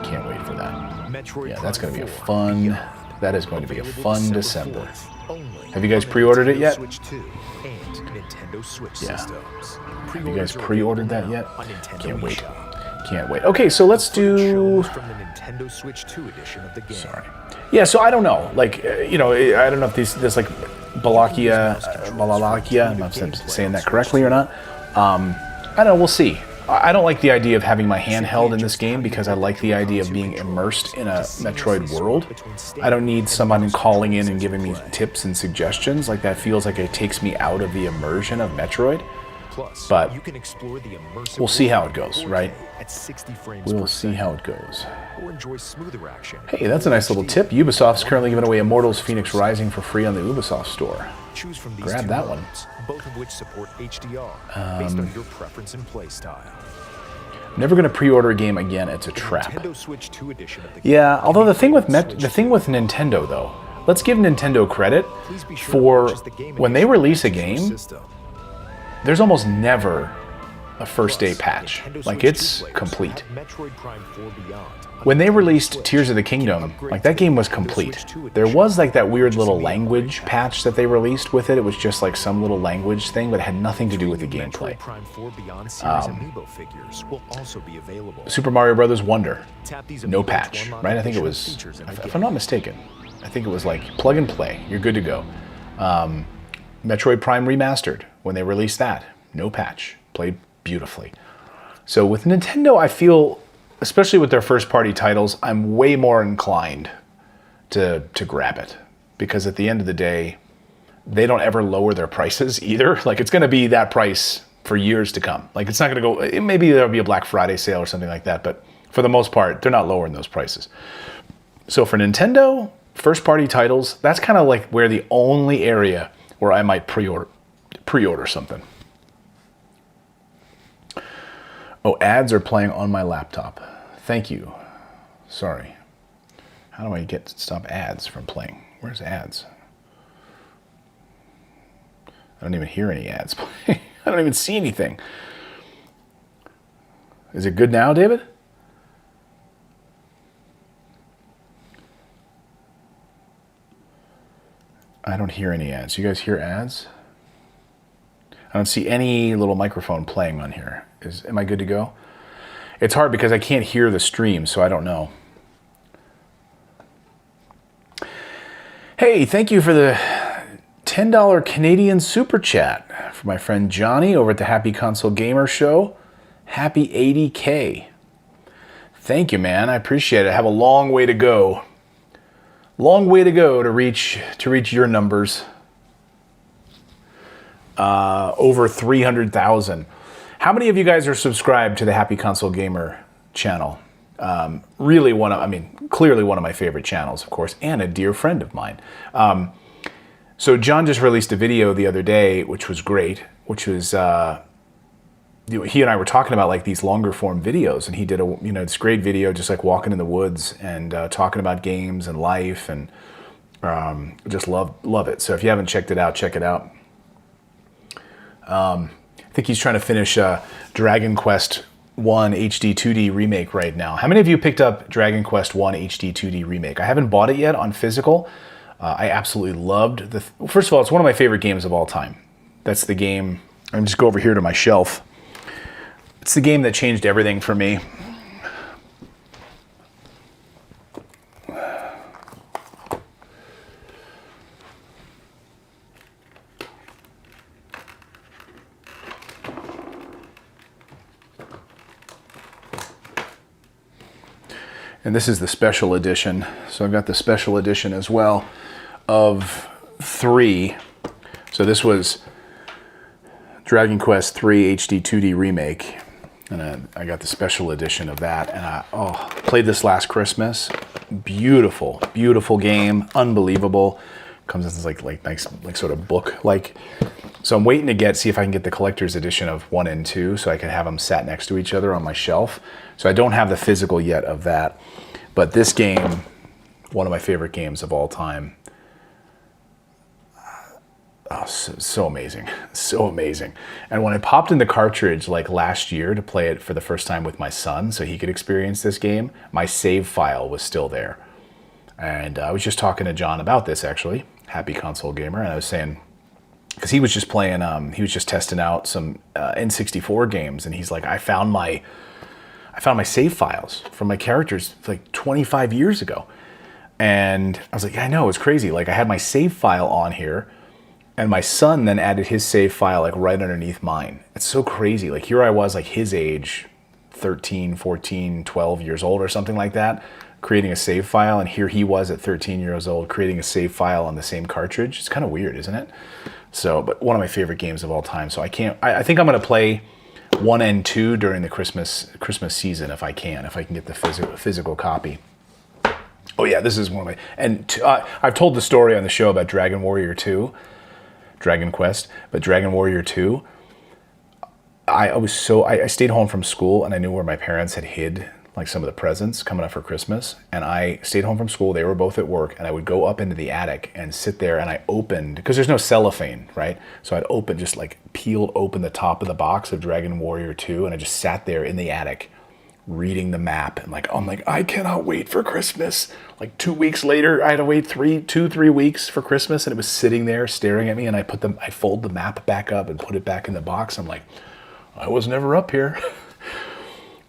Can't wait for that. Metroid Yeah, that's going to be a Prime 4 fun... Beyond. That is going to be a Available fun December December. 4th, only Have you guys on pre-ordered it Nintendo yet? Switch 2 and Nintendo Switch Yeah. systems. Have you guys pre-ordered that yet? On Nintendo Can't wait. eShop. Can't wait. Okay, so let's do... From the Nintendo Switch 2 edition of the game. Sorry. Yeah, so I don't know. Like, you know, I don't know if this like Balakia, I'm not saying that correctly or not. I don't know. We'll see. I don't like the idea of having my hand held in this game because I like the idea of being immersed in a Metroid world. I don't need someone calling in and giving me tips and suggestions. Like, that feels like it takes me out of the immersion of Metroid. Plus, But you can explore the immersive we'll see how world it goes, 4K right? At 60 frames We'll per see second, how it goes. or enjoy smoother action. Hey, that's a nice little tip. Ubisoft's currently giving away Immortals Phoenix Rising for free on the Ubisoft store. Choose from these Grab two that one. modes, both of which support HDR based on your preference and play style. I'm never going to pre-order a game again. It's a trap. Nintendo Switch 2 edition of the game. Yeah, although the thing with Switch Nintendo though, let's give Nintendo credit Please be sure to for purchase the game when they edition release a to your game, system. there's almost never a first day Plus, patch. Nintendo Like, Switch it's 2 players complete. have Metroid Prime 4 Beyond on When they Nintendo released Switch. Tears of the Kingdom, Upgrade like, to that game was Nintendo complete. Switch 2 There edition, was like that weird which is little the language upgrade patch that they released with it. It was just like some little language thing, but it had nothing to do with the Metroid gameplay. Prime 4 Beyond series amiibo figures will also be available. Super Mario Brothers Wonder, Tap these no amiibos to patch, unlock right? I think it additional was, features in the if game. I'm not mistaken, I think it was like plug and play. You're good to go. Metroid Prime Remastered, when they released that, no patch, played beautifully. So with Nintendo, I feel, especially with their first party titles, I'm way more inclined to grab it. Because at the end of the day, they don't ever lower their prices either. Like, it's going to be that price for years to come. Like, it's not going to go, maybe there'll be a Black Friday sale or something like that, but for the most part, they're not lowering those prices. So for Nintendo, first party titles, that's kind of like where the only area where I might pre-order something. Oh, ads are playing on my laptop. Thank you. Sorry. How do I stop ads from playing? Where's ads? I don't even hear any ads playing. I don't even see anything. Is it good now, David? I don't hear any ads. You guys hear ads? I don't see any little microphone playing on here. Am I good to go? It's hard because I can't hear the stream, so I don't know. Hey, thank you for the $10 Canadian super chat for my friend Johnny over at the Happy Console Gamer Show. Happy 80K. Thank you, man. I appreciate it. I have a long way to go. Long way to go to reach your numbers. Over 300,000. How many of you guys are subscribed to the Happy Console Gamer channel? Clearly one of my favorite channels, of course, and a dear friend of mine. So John just released a video the other day, which was great, which was, he and I were talking about like these longer form videos, and he did this great video, just like walking in the woods and talking about games and life, and just love it. So if you haven't checked it out, check it out. I think he's trying to finish Dragon Quest 1 HD 2D remake right now. How many of you picked up Dragon Quest 1 HD 2D remake? I haven't bought it yet on physical. I absolutely loved first of all, it's one of my favorite games of all time. That's the game. I'm just go over here to my shelf. It's the game that changed everything for me. And this is the special edition. So I've got the special edition as well of 3. So this was Dragon Quest 3 HD 2D remake. And I got the special edition of that, and I played this last Christmas. Beautiful, beautiful game, unbelievable. Comes in this like nice sort of book like. So I'm waiting to see if I can get the collector's edition of 1 and 2, so I can have them sat next to each other on my shelf. So I don't have the physical yet of that, but this game, one of my favorite games of all time. Oh, so amazing, so amazing. And when I popped in the cartridge like last year to play it for the first time with my son so he could experience this game, my save file was still there. And I was just talking to John about this, actually, Happy Console Gamer, and I was saying, because he was just playing, he was just testing out some N64 games, and he's like, I found my save files from my characters like 25 years ago. And I was like, yeah, I know, it's crazy. Like, I had my save file on here, and my son then added his save file like right underneath mine. It's so crazy. Like, here I was, like his age, 13, 14, 12 years old or something like that, creating a save file, and here he was at 13 years old creating a save file on the same cartridge. It's kind of weird, isn't it? So, but one of my favorite games of all time. So I think I'm going to play 1 and 2 during the Christmas season if I can get the physical copy. Oh yeah, this is one of my, and I've told the story on the show about Dragon Quest, but Dragon Warrior 2, I stayed home from school, and I knew where my parents had hid like some of the presents coming up for Christmas, and I stayed home from school. They were both at work, and I would go up into the attic and sit there, and I opened, because there's no cellophane, right? So I'd peeled open the top of the box of Dragon Warrior 2, and I just sat there in the attic reading the map, and I'm like, I cannot wait for Christmas. Like 2 weeks later, I had to wait 3 weeks for Christmas, and it was sitting there staring at me, and I fold the map back up and put it back in the box. I'm like, I was never up here.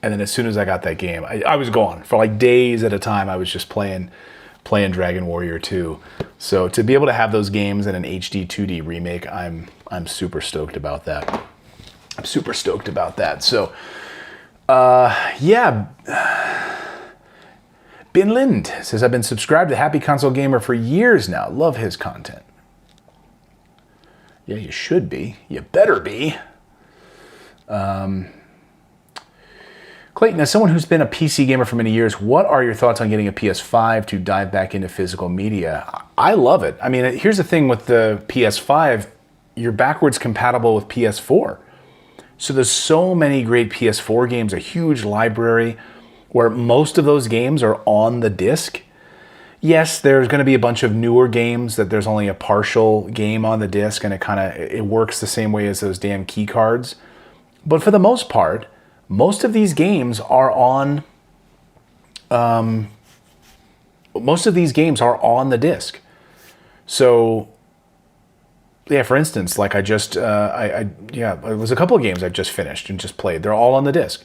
And then as soon as I got that game, I was gone for like days at a time. I was just playing Dragon Warrior 2. So to be able to have those games in an HD 2D remake, I'm super stoked about that. So yeah. Bin Lind says, I've been subscribed to Happy Console Gamer for years now. Love his content. Yeah, you should be. You better be. Clayton, as someone who's been a PC gamer for many years, what are your thoughts on getting a PS5 to dive back into physical media? I love it. I mean, here's the thing with the PS5, you're backwards compatible with PS4. So there's so many great PS4 games, a huge library where most of those games are on the disc. Yes, there's going to be a bunch of newer games that there's only a partial game on the disc, and it works the same way as those damn key cards. But for the most part, most of these games are on the disc. So yeah, for instance, like it was a couple of games I've just finished and just played. They're all on the disc.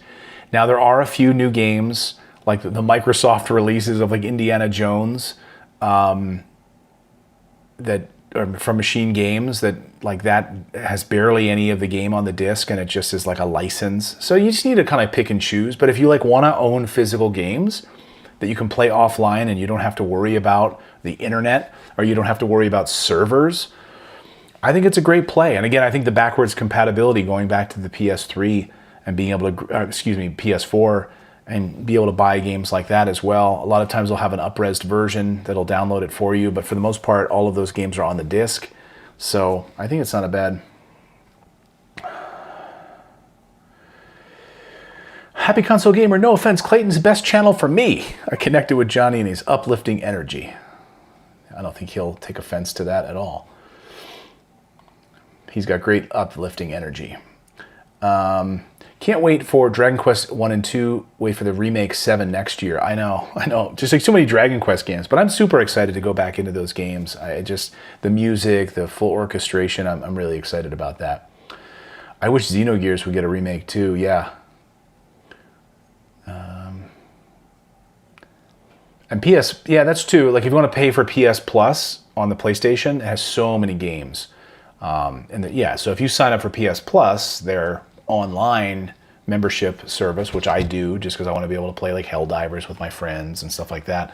Now there are a few new games, like the Microsoft releases of like Indiana Jones, that are from Machine Games, that has barely any of the game on the disc, and it just is like a license. So you just need to kind of pick and choose. But if you want to own physical games that you can play offline and you don't have to worry about the internet, or you don't have to worry about servers, I think it's a great play. And again, I think the backwards compatibility, going back to the PS3 and being able to, PS4, and be able to buy games like that as well. A lot of times they'll have an up-resed version that'll download it for you, but for the most part, all of those games are on the disc. So I think it's not a bad. Happy Console Gamer, no offense, Clayton's the best channel for me. I connected with Johnny and his uplifting energy. I don't think he'll take offense to that at all. He's got great uplifting energy. Can't wait for Dragon Quest 1 and 2. Wait for the remake 7 next year. I know. Just like so many Dragon Quest games. But I'm super excited to go back into those games. The music, the full orchestration, I'm really excited about that. I wish Xenogears would get a remake too, yeah. And PS, yeah, that's too. Like if you want to pay for PS Plus on the PlayStation, it has so many games. So if you sign up for PS Plus, their online membership service, which I do just because I want to be able to play like Helldivers with my friends and stuff like that.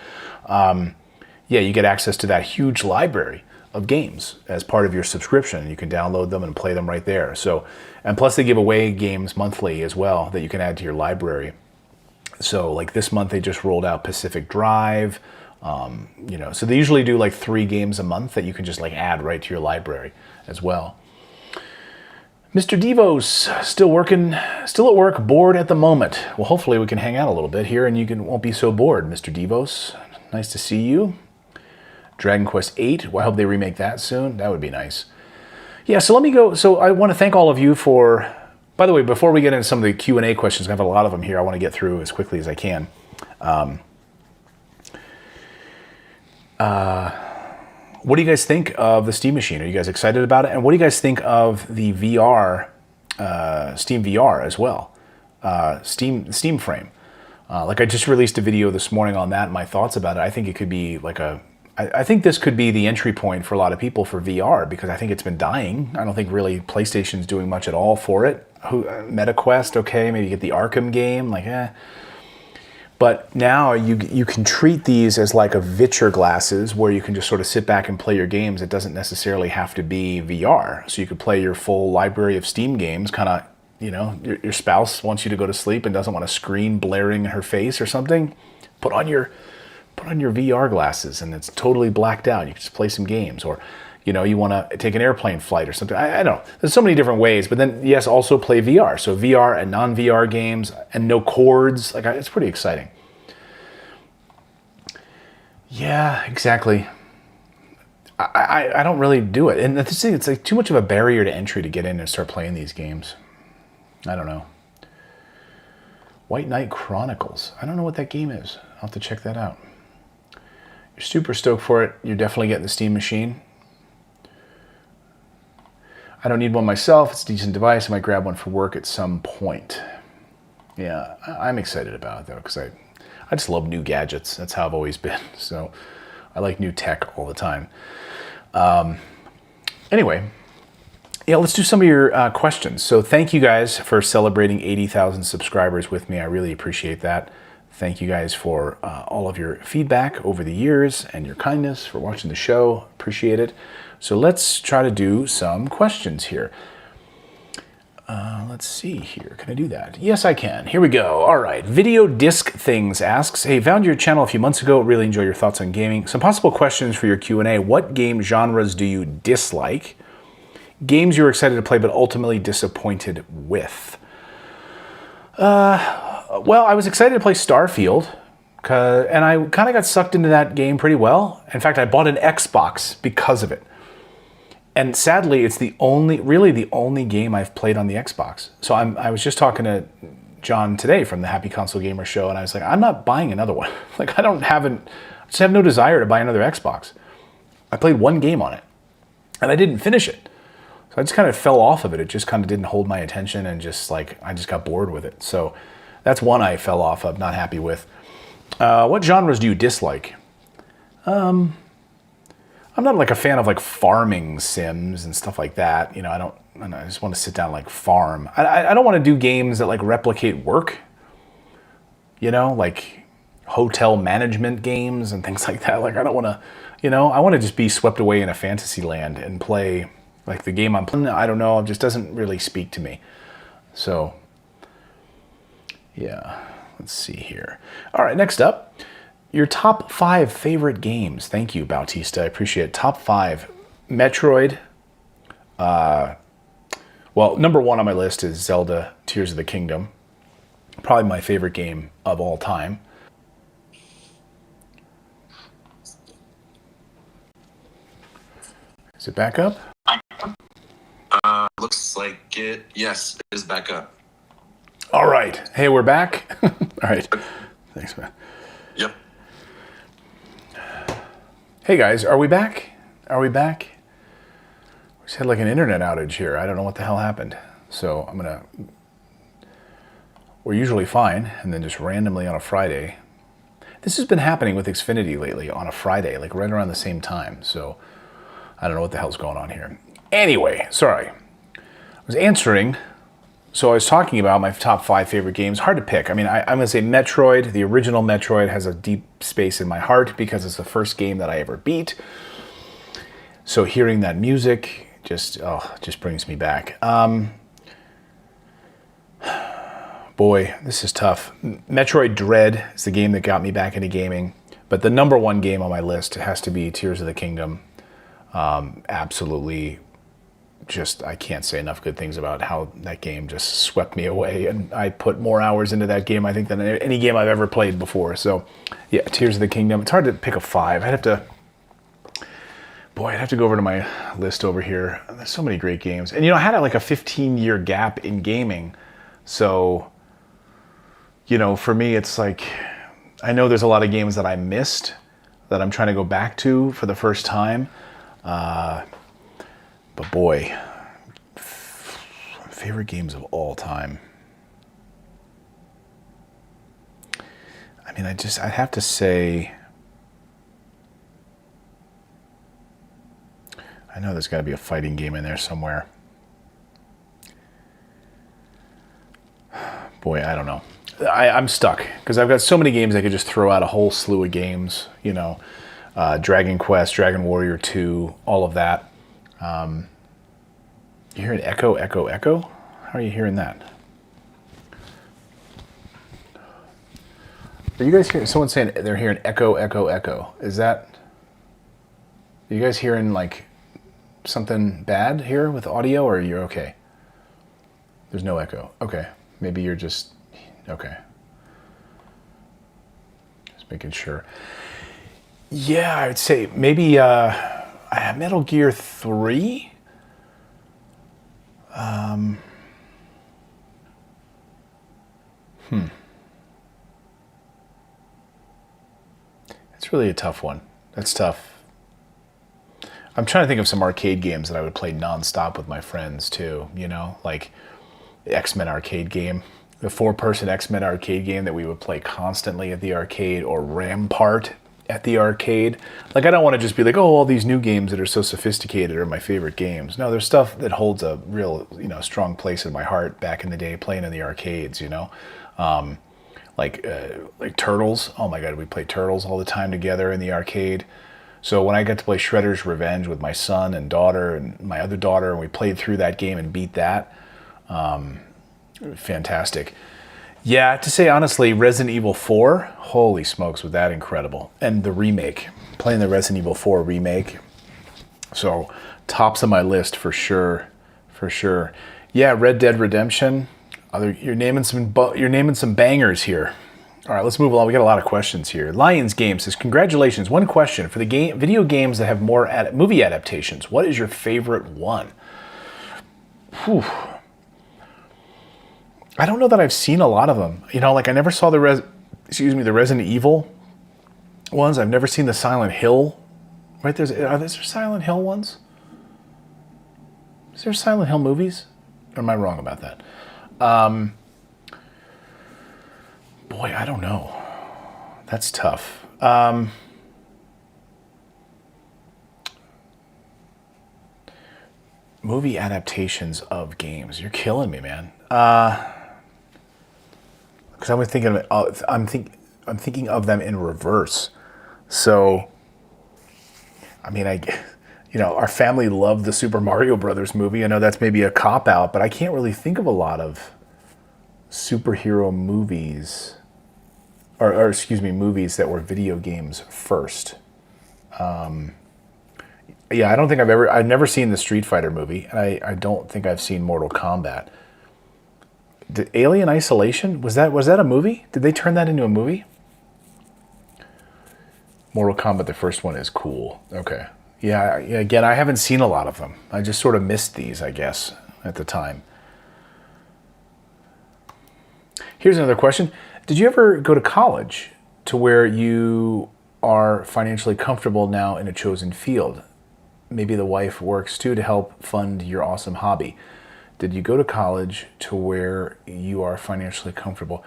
You get access to that huge library of games as part of your subscription. You can download them and play them right there. So, and plus they give away games monthly as well that you can add to your library. So like this month they just rolled out Pacific Drive. You know, so they usually do like 3 games a month that you can just like add right to your library as well. Mr. Devos, still at work, bored at the moment. Well, hopefully we can hang out a little bit here and you won't be so bored, Mr. Devos. Nice to see you. Dragon Quest VIII, well, I hope they remake that soon. That would be nice. Yeah, so let me go. So I want to thank all of you for, by the way, before we get into some of the Q&A questions, I have a lot of them here I want to get through as quickly as I can. What do you guys think of the Steam Machine? Are you guys excited about it? And what do you guys think of the VR, Steam VR as well? Steam Frame. Like I just released a video this morning on that and my thoughts about it. I think it could be like I think this could be the entry point for a lot of people for VR because I think it's been dying. I don't think really PlayStation's doing much at all for it. MetaQuest, okay, maybe get the Arkham game, like But now you can treat these as like a Vitcher glasses where you can just sort of sit back and play your games. It doesn't necessarily have to be VR. So you could play your full library of Steam games, kind of, you know, your spouse wants you to go to sleep and doesn't want a screen blaring in her face or something. Put on your VR glasses and it's totally blacked out. You can just play some games. Or, you know, you want to take an airplane flight or something. I don't know. There's so many different ways. But then, yes, also play VR. So VR and non-VR games and no cords. Like, it's pretty exciting. Yeah, exactly. I don't really do it. And the thing, it's like too much of a barrier to entry to get in and start playing these games. I don't know. White Knight Chronicles. I don't know what that game is. I'll have to check that out. You're super stoked for it. You're definitely getting the Steam Machine. I don't need one myself. It's a decent device. I might grab one for work at some point. Yeah, I'm excited about it though, because I just love new gadgets. That's how I've always been. So I like new tech all the time. Anyway, yeah, let's do some of your questions. So thank you guys for celebrating 80,000 subscribers with me. I really appreciate that. Thank you guys for all of your feedback over the years and your kindness for watching the show. Appreciate it. So let's try to do some questions here. Let's see here. Can I do that? Yes, I can. Here we go. All right. Video Disc Things asks, hey, found your channel a few months ago. Really enjoy your thoughts on gaming. Some possible questions for your Q&A. What game genres do you dislike? Games you were excited to play but ultimately disappointed with? Well, I was excited to play Starfield, and I kind of got sucked into that game pretty well. In fact, I bought an Xbox because of it. And sadly, it's really the only game I've played on the Xbox. So I was just talking to John today from the Happy Console Gamer show, and I was like, I'm not buying another one. Like, I just have no desire to buy another Xbox. I played one game on it, and I didn't finish it. So I just kind of fell off of it. It just kind of didn't hold my attention, and I just got bored with it. So that's one I fell off of, not happy with. What genres do you dislike? I'm not like a fan of like farming sims and stuff like that. You know, I just want to sit down and like farm. I don't want to do games that like replicate work. You know, like hotel management games and things like that. Like I don't want to, you know, I want to just be swept away in a fantasy land and play like the game I'm playing. I don't know, it just doesn't really speak to me. So, yeah, let's see here. All right, next up. Your top 5 favorite games. Thank you, Bautista. I appreciate it. Top 5. Metroid. Well, number 1 on my list is Zelda Tears of the Kingdom. Probably my favorite game of all time. Is it back up? Looks like it. Yes, it is back up. All right. Hey, we're back. All right. Thanks, man. Yep. Hey guys, are we back? Are we back? We just had like an internet outage here. I don't know what the hell happened. So we're usually fine, and then just randomly on a Friday. This has been happening with Xfinity lately on a Friday, like right around the same time. So I don't know what the hell's going on here. Anyway, sorry. I was answering. So I was talking about my top 5 favorite games. Hard to pick. I mean, I'm going to say Metroid. The original Metroid has a deep space in my heart because it's the first game that I ever beat. So hearing that music just brings me back. Boy, this is tough. Metroid Dread is the game that got me back into gaming, but the number one game on my list has to be Tears of the Kingdom. Absolutely, I can't say enough good things about how that game just swept me away, and I put more hours into that game, I think, than any game I've ever played before. So, yeah, Tears of the Kingdom. It's hard to pick a 5. I'd have to go over to my list over here. There's so many great games. And, I had like a 15-year gap in gaming. So, for me, it's like, I know there's a lot of games that I missed that I'm trying to go back to for the first time. But boy, favorite games of all time. I mean, I'd have to say, I know there's got to be a fighting game in there somewhere. Boy, I don't know. I'm stuck because I've got so many games I could just throw out a whole slew of games, Dragon Quest, Dragon Warrior 2, all of that. You hearing echo, echo, echo? How are you hearing that? Are you guys hearing someone saying they're hearing echo, echo, echo? Are you guys hearing like something bad here with audio, or you're okay? There's no echo. Okay. Maybe you're just okay. Just making sure. Yeah, I'd say maybe Metal Gear 3. It's really a tough one. That's tough. I'm trying to think of some arcade games that I would play nonstop with my friends too, like the X-Men arcade game, the 4-person X-Men arcade game that we would play constantly at the arcade, or Rampart at the arcade. Like, I don't want to just be like, oh, all these new games that are so sophisticated are my favorite games. No, there's stuff that holds a real, strong place in my heart back in the day playing in the arcades, like Turtles. Oh my God, we played Turtles all the time together in the arcade. So when I got to play Shredder's Revenge with my son and daughter and my other daughter, and we played through that game and beat that, fantastic. Yeah, to say honestly, Resident Evil 4, holy smokes, was that incredible. And the remake, playing the Resident Evil 4 remake. So tops of my list for sure. Yeah, Red Dead Redemption. You're naming some bangers here. All right, let's move along. We got a lot of questions here. Lions Game says, congratulations. One question for the video games that have more movie adaptations. What is your favorite one? Whew. I don't know that I've seen a lot of them. Like I never saw the Resident Evil ones. I've never seen the Silent Hill. Right? Are there Silent Hill ones? Is there Silent Hill movies? Or am I wrong about that? Boy, I don't know. That's tough. Movie adaptations of games. You're killing me, man. Because I'm thinking of them in reverse. So, I mean, our family loved the Super Mario Brothers movie. I know that's maybe a cop-out, but I can't really think of a lot of superhero movies, or movies that were video games first. Yeah, I don't think I've never seen the Street Fighter movie, and I don't think I've seen Mortal Kombat. Alien Isolation, was that a movie? Did they turn that into a movie? Mortal Kombat, the first one, is cool. Okay. Yeah, again, I haven't seen a lot of them. I just sort of missed these, I guess, at the time. Here's another question. Did you ever go to college to where you are financially comfortable now in a chosen field? Maybe the wife works too to help fund your awesome hobby. Did you go to college to where you are financially comfortable?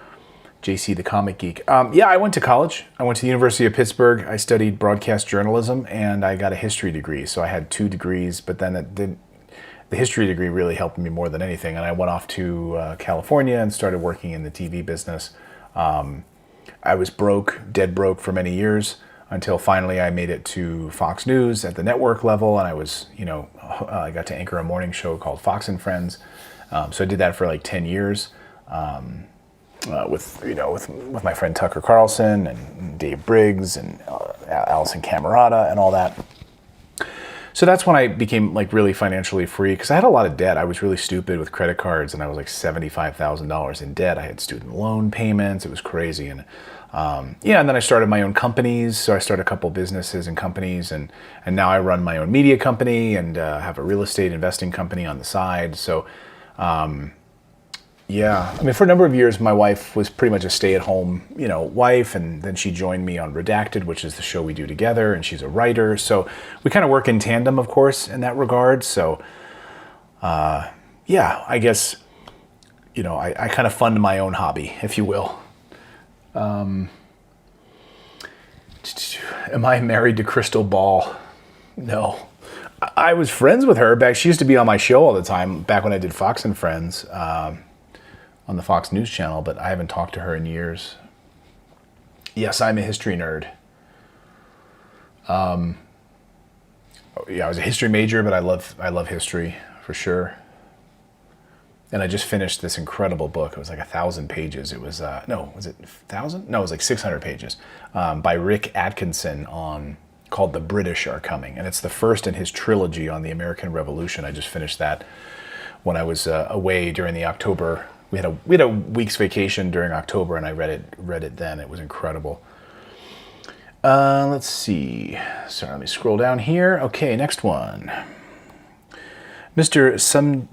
JC, the comic geek. Yeah, I went to college. I went to the University of Pittsburgh. I studied broadcast journalism, and I got a history degree. So I had 2 degrees, but then the history degree really helped me more than anything. And I went off to California and started working in the TV business. I was broke, dead broke for many years. until finally I made it to Fox News at the network level, and I was, I got to anchor a morning show called Fox and Friends. So I did that for like 10 years with my friend Tucker Carlson and Dave Briggs and Allison Camerata and all that. So that's when I became like really financially free, because I had a lot of debt. I was really stupid with credit cards, and I was like $75,000 in debt. I had student loan payments. It was crazy. And and then I started my own companies. So I started a couple businesses and companies, and now I run my own media company and have a real estate investing company on the side. So for a number of years, my wife was pretty much a stay-at-home, wife, and then she joined me on Redacted, which is the show we do together, and she's a writer. So we kind of work in tandem, of course, in that regard. So, I guess, I kind of fund my own hobby, if you will. Am I married to Crystal Ball? No. I was friends with her back. She used to be on my show all the time back when I did Fox and Friends. On the Fox News channel, but I haven't talked to her in years. Yes, I'm a history nerd. I was a history major, but I love history for sure. And I just finished this incredible book. It was like 1,000 pages. It was was it 1,000? No, it was like 600 pages by Rick Atkinson called "The British Are Coming," and it's the first in his trilogy on the American Revolution. I just finished that when I was away during the October. We had a week's vacation during October, and I read it then. It was incredible. Let's see. Sorry, let me scroll down here. Okay, next one. Mr.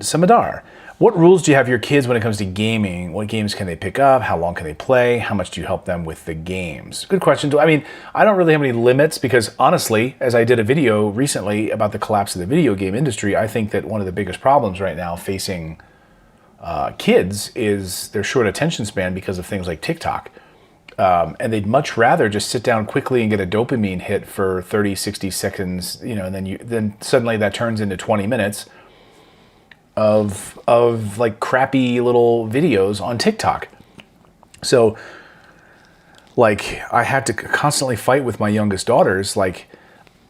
Samadar, what rules do you have your kids when it comes to gaming? What games can they pick up? How long can they play? How much do you help them with the games? Good question. I don't really have any limits, because honestly, as I did a video recently about the collapse of the video game industry, I think that one of the biggest problems right now facing kids is their short attention span because of things like TikTok. And they'd much rather just sit down quickly and get a dopamine hit for 30, 60 seconds, and then suddenly that turns into 20 minutes of like crappy little videos on TikTok. So like I had to constantly fight with my youngest daughters. Like,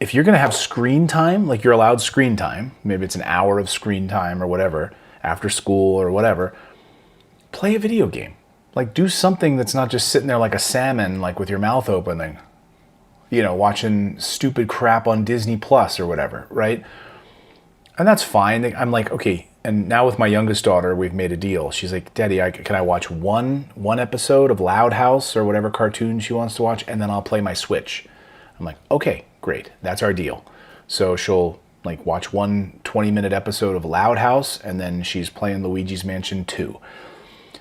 if you're going to have screen time, like you're allowed screen time, maybe it's an hour of screen time or whatever, after school or whatever, play a video game. Like, do something that's not just sitting there like a salmon, like with your mouth open and, watching stupid crap on Disney Plus or whatever, right? And that's fine. I'm like, okay. And now with my youngest daughter, we've made a deal. She's like, Daddy, can I watch one episode of Loud House or whatever cartoon she wants to watch, and then I'll play my Switch. I'm like, okay, great. That's our deal. So she'll like watch one 20-minute episode of Loud House, and then she's playing Luigi's Mansion 2.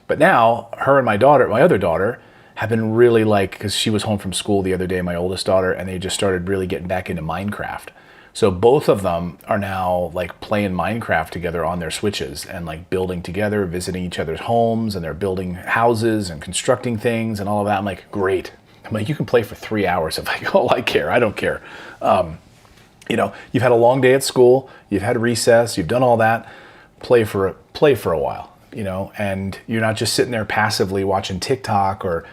But now her and my other daughter, have been really because she was home from school the other day, my oldest daughter, and they just started really getting back into Minecraft. So both of them are now like playing Minecraft together on their Switches and like building together, visiting each other's homes, and they're building houses and constructing things and all of that. I'm like, great. I'm like, you can play for 3 hours if I care. I don't care. You've had a long day at school, you've had recess, you've done all that. Play for a while, and you're not just sitting there passively watching TikTok or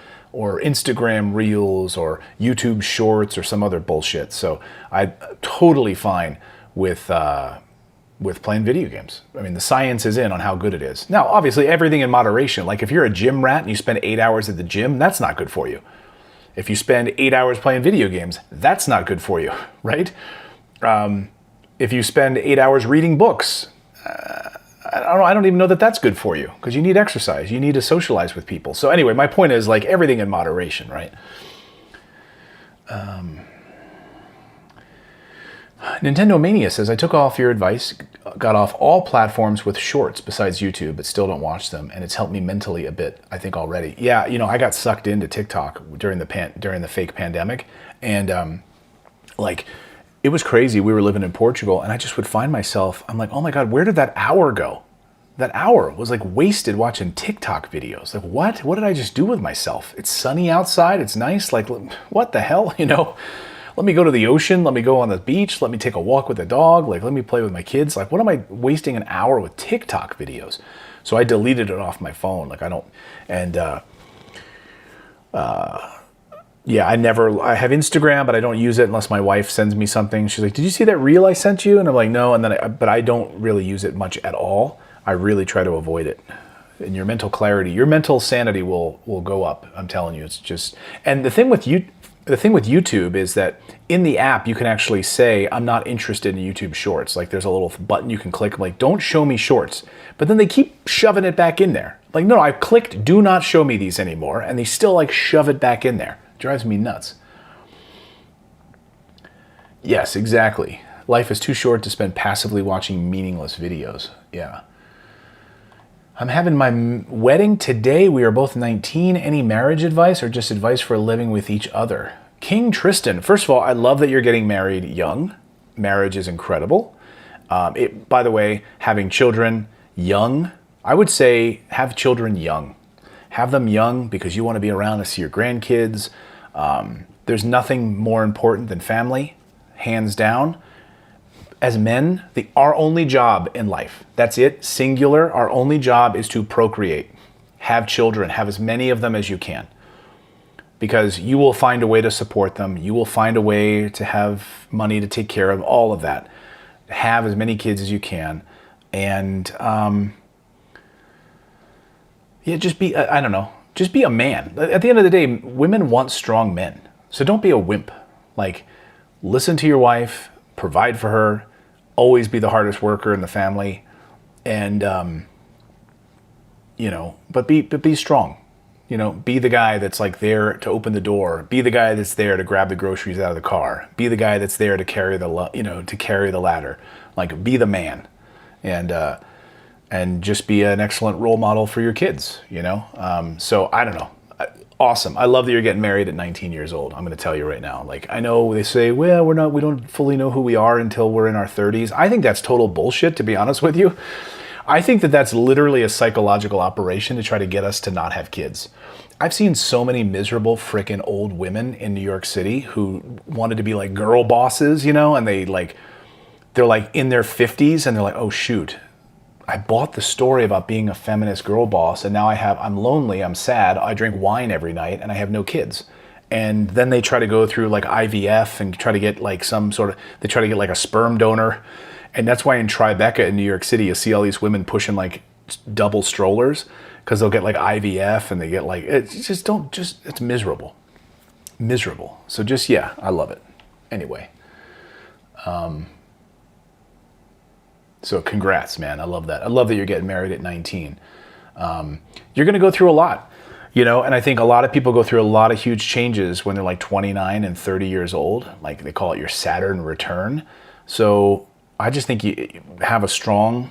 Instagram Reels or YouTube Shorts or some other bullshit. So I'm totally fine with playing video games. The science is in on how good it is. Now, obviously, everything in moderation. Like if you're a gym rat and you spend 8 hours at the gym, that's not good for you. If you spend 8 hours playing video games, that's not good for you, right? If you spend 8 hours reading books, I don't even know that that's good for you, because you need exercise. You need to socialize with people. So anyway, my point is like everything in moderation, right? Nintendo Mania says, I took off your advice, got off all platforms with shorts besides YouTube, but still don't watch them, and it's helped me mentally a bit, I think, already. Yeah, I got sucked into TikTok during the fake pandemic, and it was crazy. We were living in Portugal, and I just would find myself, I'm like, oh my God, where did that hour go? That hour was like wasted watching TikTok videos. Like, what? What did I just do with myself? It's sunny outside. It's nice. Like, what the hell? Let me go to the ocean. Let me go on the beach. Let me take a walk with the dog. Like, let me play with my kids. Like, what am I wasting an hour with TikTok videos? So I deleted it off my phone. Like, I don't, and Yeah, I have Instagram, but I don't use it unless my wife sends me something. She's like, "Did you see that reel I sent you?" And I'm like, "No." And then, but I don't really use it much at all. I really try to avoid it. And your mental clarity, your mental sanity will go up. I'm telling you, it's just. And the thing with YouTube is that in the app you can actually say, "I'm not interested in YouTube Shorts." Like there's a little button you can click. I'm like, "Don't show me shorts," but then they keep shoving it back in there. Like, no, I clicked, "Do not show me these anymore," and they still like shove it back in there. Drives me nuts. Yes, exactly. Life is too short to spend passively watching meaningless videos. Yeah. I'm having my wedding today. We are both 19. Any marriage advice or just advice for living with each other? King Tristan, first of all, I love that you're getting married young. Marriage is incredible. By the way, having children young, I would say have children young. Have them young because you want to be around to see your grandkids. There's nothing more important than family, hands down. As men, our only job in life, that's it, singular, our only job is to procreate. Have children, have as many of them as you can. Because you will find a way to support them. You will find a way to have money to take care of all of that. Have as many kids as you can. And yeah, just be, I don't know, just be a man. At the end of the day, women want strong men. So don't be a wimp. Like, listen to your wife, provide for her, always be the hardest worker in the family, and but be strong. Be the guy that's like there to open the door. Be the guy that's there to grab the groceries out of the car. Be the guy that's there to carry the ladder. Like, be the man, and just be an excellent role model for your kids. So I don't know. Awesome. I love that you're getting married at 19 years old. I'm going to tell you right now. Like, I know they say, well, we don't fully know who we are until we're in our 30s. I think that's total bullshit, to be honest with you. I think that that's literally a psychological operation to try to get us to not have kids. I've seen so many miserable frickin' old women in New York City who wanted to be like girl bosses, and they're like in their 50s and they're like, oh shoot, I bought the story about being a feminist girl boss, and now I'm lonely, I'm sad, I drink wine every night, and I have no kids. And then they try to go through like IVF and try to get like they try to get like a sperm donor. And that's why in Tribeca in New York City, you see all these women pushing like double strollers because they'll get like IVF and they get like, it's miserable. Miserable. So yeah, I love it. Anyway. So congrats, man. I love that. I love that you're getting married at 19. You're going to go through a lot, and I think a lot of people go through a lot of huge changes when they're like 29 and 30 years old. Like, they call it your Saturn return. So I just think you have a strong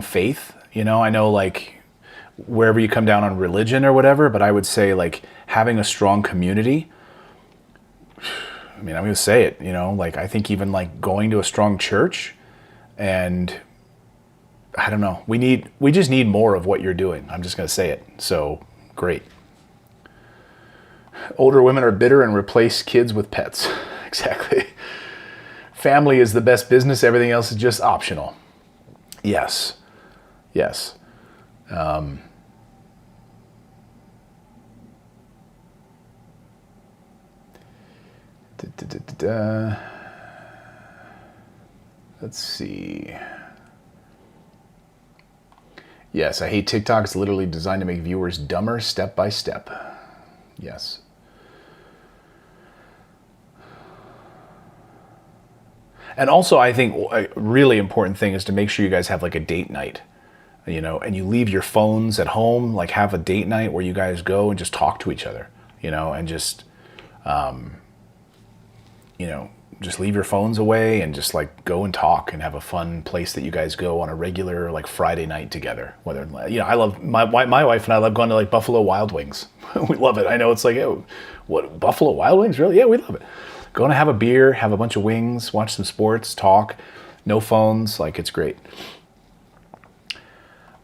faith. I know like wherever you come down on religion or whatever, but I would say like having a strong community. I mean, I'm going to say it, like I think even like going to a strong church. And I don't know, we just need more of what you're doing. I'm just going to say it. So great. Older women are bitter and replace kids with pets. Exactly. Family is the best business. Everything else is just optional. Yes. Let's see. Yes, I hate TikTok. It's literally designed to make viewers dumber step by step. Yes. And also, I think a really important thing is to make sure you guys have like a date night, and you leave your phones at home, like have a date night where you guys go and just talk to each other, and just, just leave your phones away and just like go and talk and have a fun place that you guys go on a regular like Friday night together. Whether, I love my wife and I love going to like Buffalo Wild Wings. We love it. I know it's like, oh, what, Buffalo Wild Wings? Really? Yeah, we love it. Going to have a beer, have a bunch of wings, watch some sports, talk, no phones. Like, it's great.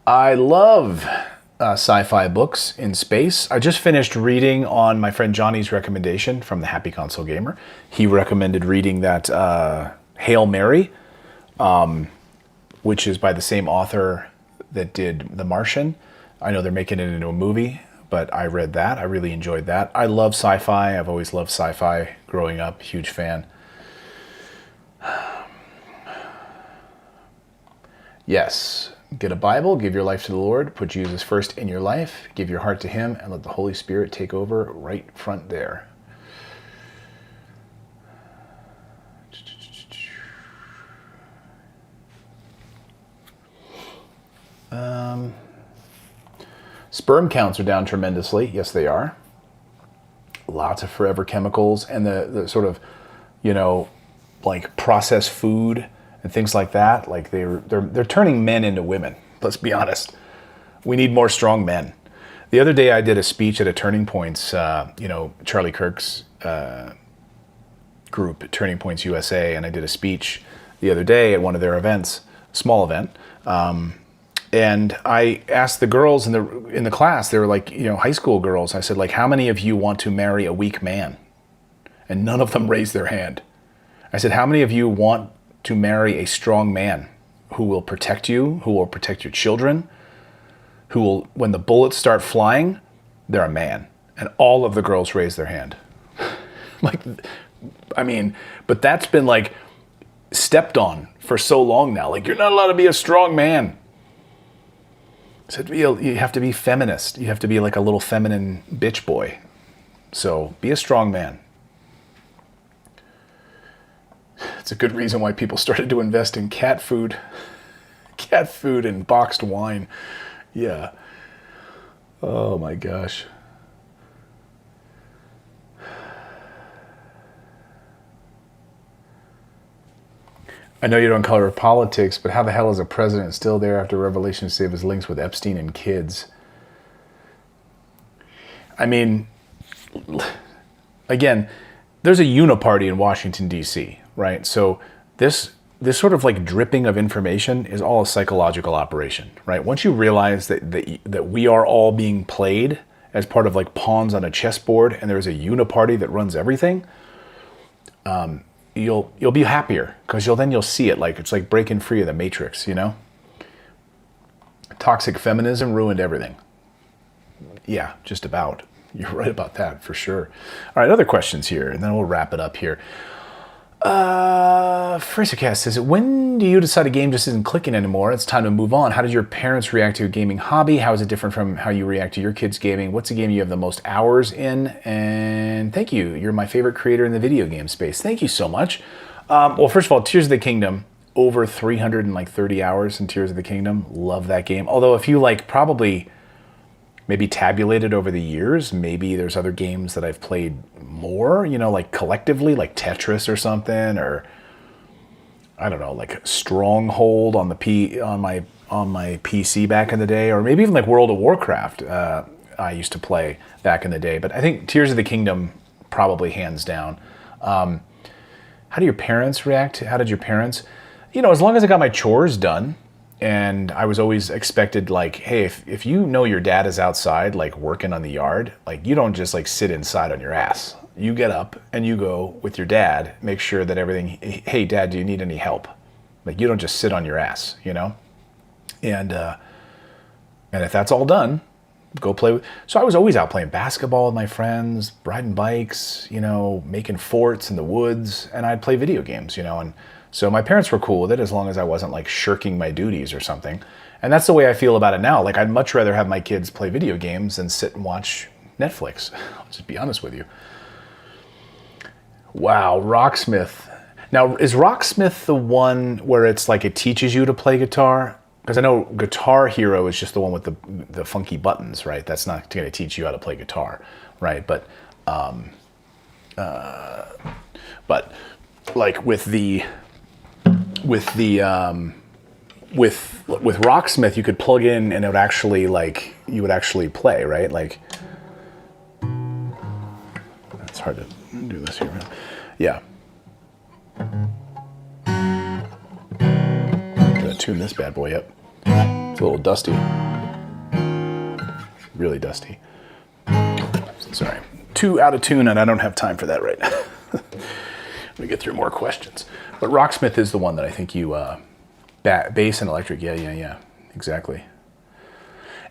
I love sci-fi books in space. I just finished reading on my friend Johnny's recommendation from the Happy Console Gamer. He recommended reading that Hail Mary, which is by the same author that did The Martian. I know they're making it into a movie, but I read that. I really enjoyed that. I love sci-fi. I've always loved sci-fi growing up. Huge fan. Yes. Get a Bible, give your life to the Lord, put Jesus first in your life, give your heart to Him, and let the Holy Spirit take over right front there. Sperm counts are down tremendously. Yes, they are. Lots of forever chemicals and the sort of, like processed food and things like that. Like they're turning men into women. Let's be honest. We need more strong men. The other day I did a speech at a Turning Points, Charlie Kirk's group, Turning Points USA, and I did a speech the other day at one of their events, small event. And I asked the girls in the class, they were like, high school girls. I said, like, how many of you want to marry a weak man? And none of them raised their hand. I said, how many of you want to marry a strong man who will protect you, who will protect your children, who will, when the bullets start flying, they're a man? And all of the girls raised their hand. But that's been like stepped on for so long now. Like, you're not allowed to be a strong man. I said, you have to be feminist. You have to be like a little feminine bitch boy. So be a strong man. It's a good reason why people started to invest in cat food and boxed wine. Yeah. Oh my gosh. I know you don't cover politics, but how the hell is a president still there after revelations say of his links with Epstein and kids? I mean, again, there's a uniparty in Washington, D.C., right? So this sort of like dripping of information is all a psychological operation, right? Once you realize that we are all being played as part of like pawns on a chessboard and there's a uniparty that runs everything, you'll be happier because you'll see it. Like it's like breaking free of the matrix, Toxic feminism ruined everything. Yeah, just about. You're right about that for sure. All right, other questions here, and then we'll wrap it up here. Frasercast says, when do you decide a game just isn't clicking anymore? It's time to move on. How did your parents react to a gaming hobby? How is it different from how you react to your kids' gaming? What's a game you have the most hours in? And thank you. You're my favorite creator in the video game space. Thank you so much. Well, first of all, Tears of the Kingdom, over 330 hours in Tears of the Kingdom. Love that game. Although if you probably maybe tabulated over the years, maybe there's other games that I've played more, like collectively, like Tetris or something, or I don't know, like Stronghold on my PC back in the day, or maybe even like World of Warcraft. I used to play back in the day, but I think Tears of the Kingdom probably hands down. How do your parents react? How did your parents? As long as I got my chores done. And I was always expected, like, hey, if you know your dad is outside, like, working on the yard, like, you don't just, like, sit inside on your ass. You get up and you go with your dad, make sure that everything, hey, Dad, do you need any help? Like, you don't just sit on your ass, And if that's all done, go play with. So I was always out playing basketball with my friends, riding bikes, making forts in the woods, and I'd play video games, and so my parents were cool with it as long as I wasn't like shirking my duties or something. And that's the way I feel about it now. Like I'd much rather have my kids play video games than sit and watch Netflix. I'll just be honest with you. Wow, Rocksmith. Now, is Rocksmith the one where it's like it teaches you to play guitar? Because I know Guitar Hero is just the one with the funky buttons, right? That's not going to teach you how to play guitar, right? But like with Rocksmith, you could plug in and it would actually you would actually play, right? Like, it's hard to do this here. Yeah. Gotta tune this bad boy up. It's a little dusty. Really dusty. Sorry. Too out of tune, and I don't have time for that right now. Let me get through more questions. But Rocksmith is the one that I think you, bass and electric, yeah, exactly.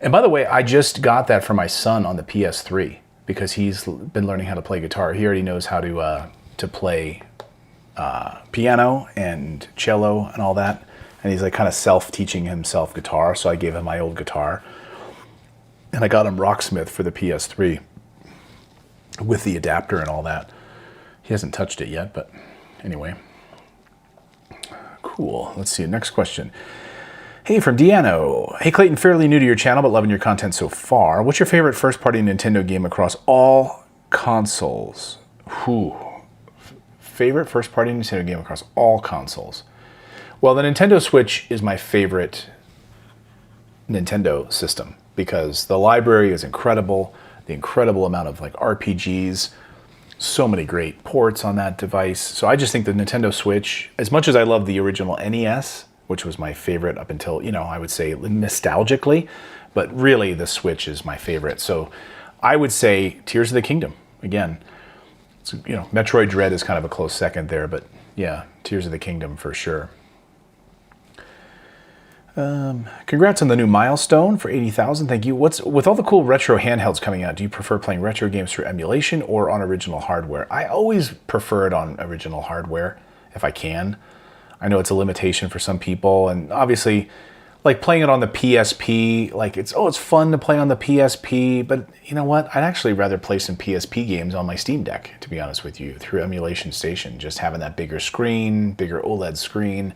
And by the way, I just got that for my son on the PS3 because he's been learning how to play guitar. He already knows how to play piano and cello and all that. And he's like kind of self-teaching himself guitar. So I gave him my old guitar. And I got him Rocksmith for the PS3 with the adapter and all that. He hasn't touched it yet, but anyway. Cool. Let's see. Next question. Hey, from Deano. Hey, Clayton, fairly new to your channel, but loving your content so far. What's your favorite first-party Nintendo game across all consoles? Favorite first-party Nintendo game across all consoles? Well, the Nintendo Switch is my favorite Nintendo system because the library is incredible. The incredible amount of like RPGs, so many great ports on that device. So I just think the Nintendo Switch, as much as I love the original NES, which was my favorite up until, I would say nostalgically, but really the Switch is my favorite. So I would say Tears of the Kingdom. Again, it's, Metroid Dread is kind of a close second there, but yeah, Tears of the Kingdom for sure. Congrats on the new milestone for 80,000. Thank you. With all the cool retro handhelds coming out, do you prefer playing retro games through emulation or on original hardware? I always prefer it on original hardware if I can. I know it's a limitation for some people, and obviously, like playing it on the PSP, like it's fun to play on the PSP, but you know what? I'd actually rather play some PSP games on my Steam Deck, to be honest with you, through Emulation Station, just having that bigger screen, bigger OLED screen.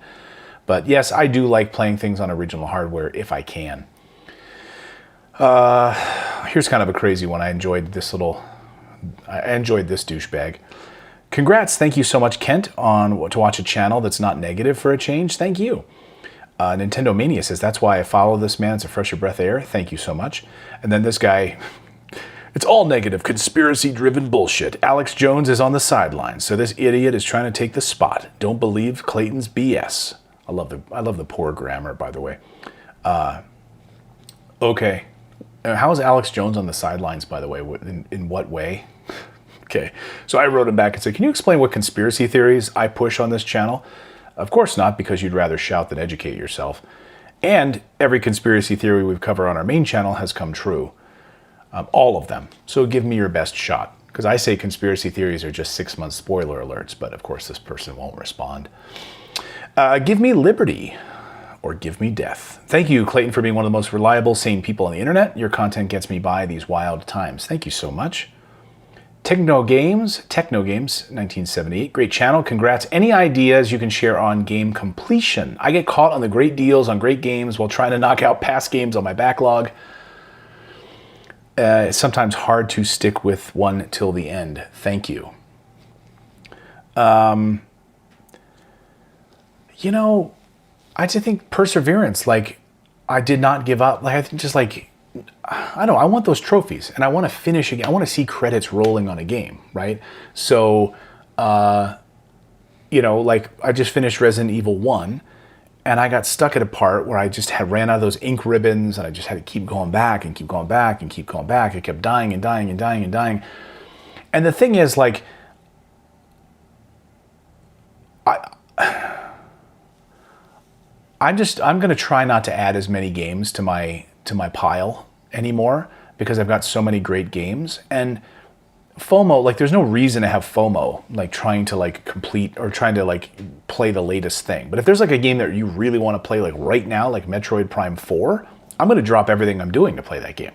But yes, I do like playing things on original hardware if I can. Here's kind of a crazy one. I enjoyed this douchebag. Congrats, thank you so much, Kent, on to watch a channel that's not negative for a change. Thank you. Nintendo Mania says, that's why I follow this man. It's a fresh breath of air. Thank you so much. And then this guy, it's all negative, conspiracy-driven bullshit. Alex Jones is on the sidelines, so this idiot is trying to take the spot. Don't believe Clayton's BS. I love the poor grammar, by the way. Okay. How is Alex Jones on the sidelines, by the way? In what way? Okay, so I wrote him back and said, can you explain what conspiracy theories I push on this channel? Of course not, because you'd rather shout than educate yourself. And every conspiracy theory we've covered on our main channel has come true. All of them. So give me your best shot. Because I say conspiracy theories are just 6-month spoiler alerts, but of course this person won't respond. Give me liberty. Or give me death. Thank you, Clayton, for being one of the most reliable, sane people on the internet. Your content gets me by these wild times. Thank you so much. Techno Games, 1978. Great channel. Congrats. Any ideas you can share on game completion? I get caught on the great deals on great games while trying to knock out past games on my backlog. It's sometimes hard to stick with one till the end. Thank you. I just think perseverance, like I did not give up. Like I think just like, I don't know, I want those trophies and I want to finish a game. I want to see credits rolling on a game, right? So, like I just finished Resident Evil 1 and I got stuck at a part where I just ran out of those ink ribbons and I just had to keep going back and keep going back and keep going back. I kept dying and dying and dying and dying. And the thing is, like, I'm going to try not to add as many games to my pile anymore because I've got so many great games. And FOMO, like there's no reason to have FOMO, like trying to like complete or trying to like play the latest thing. But if there's like a game that you really want to play like right now, like Metroid Prime 4, I'm going to drop everything I'm doing to play that game.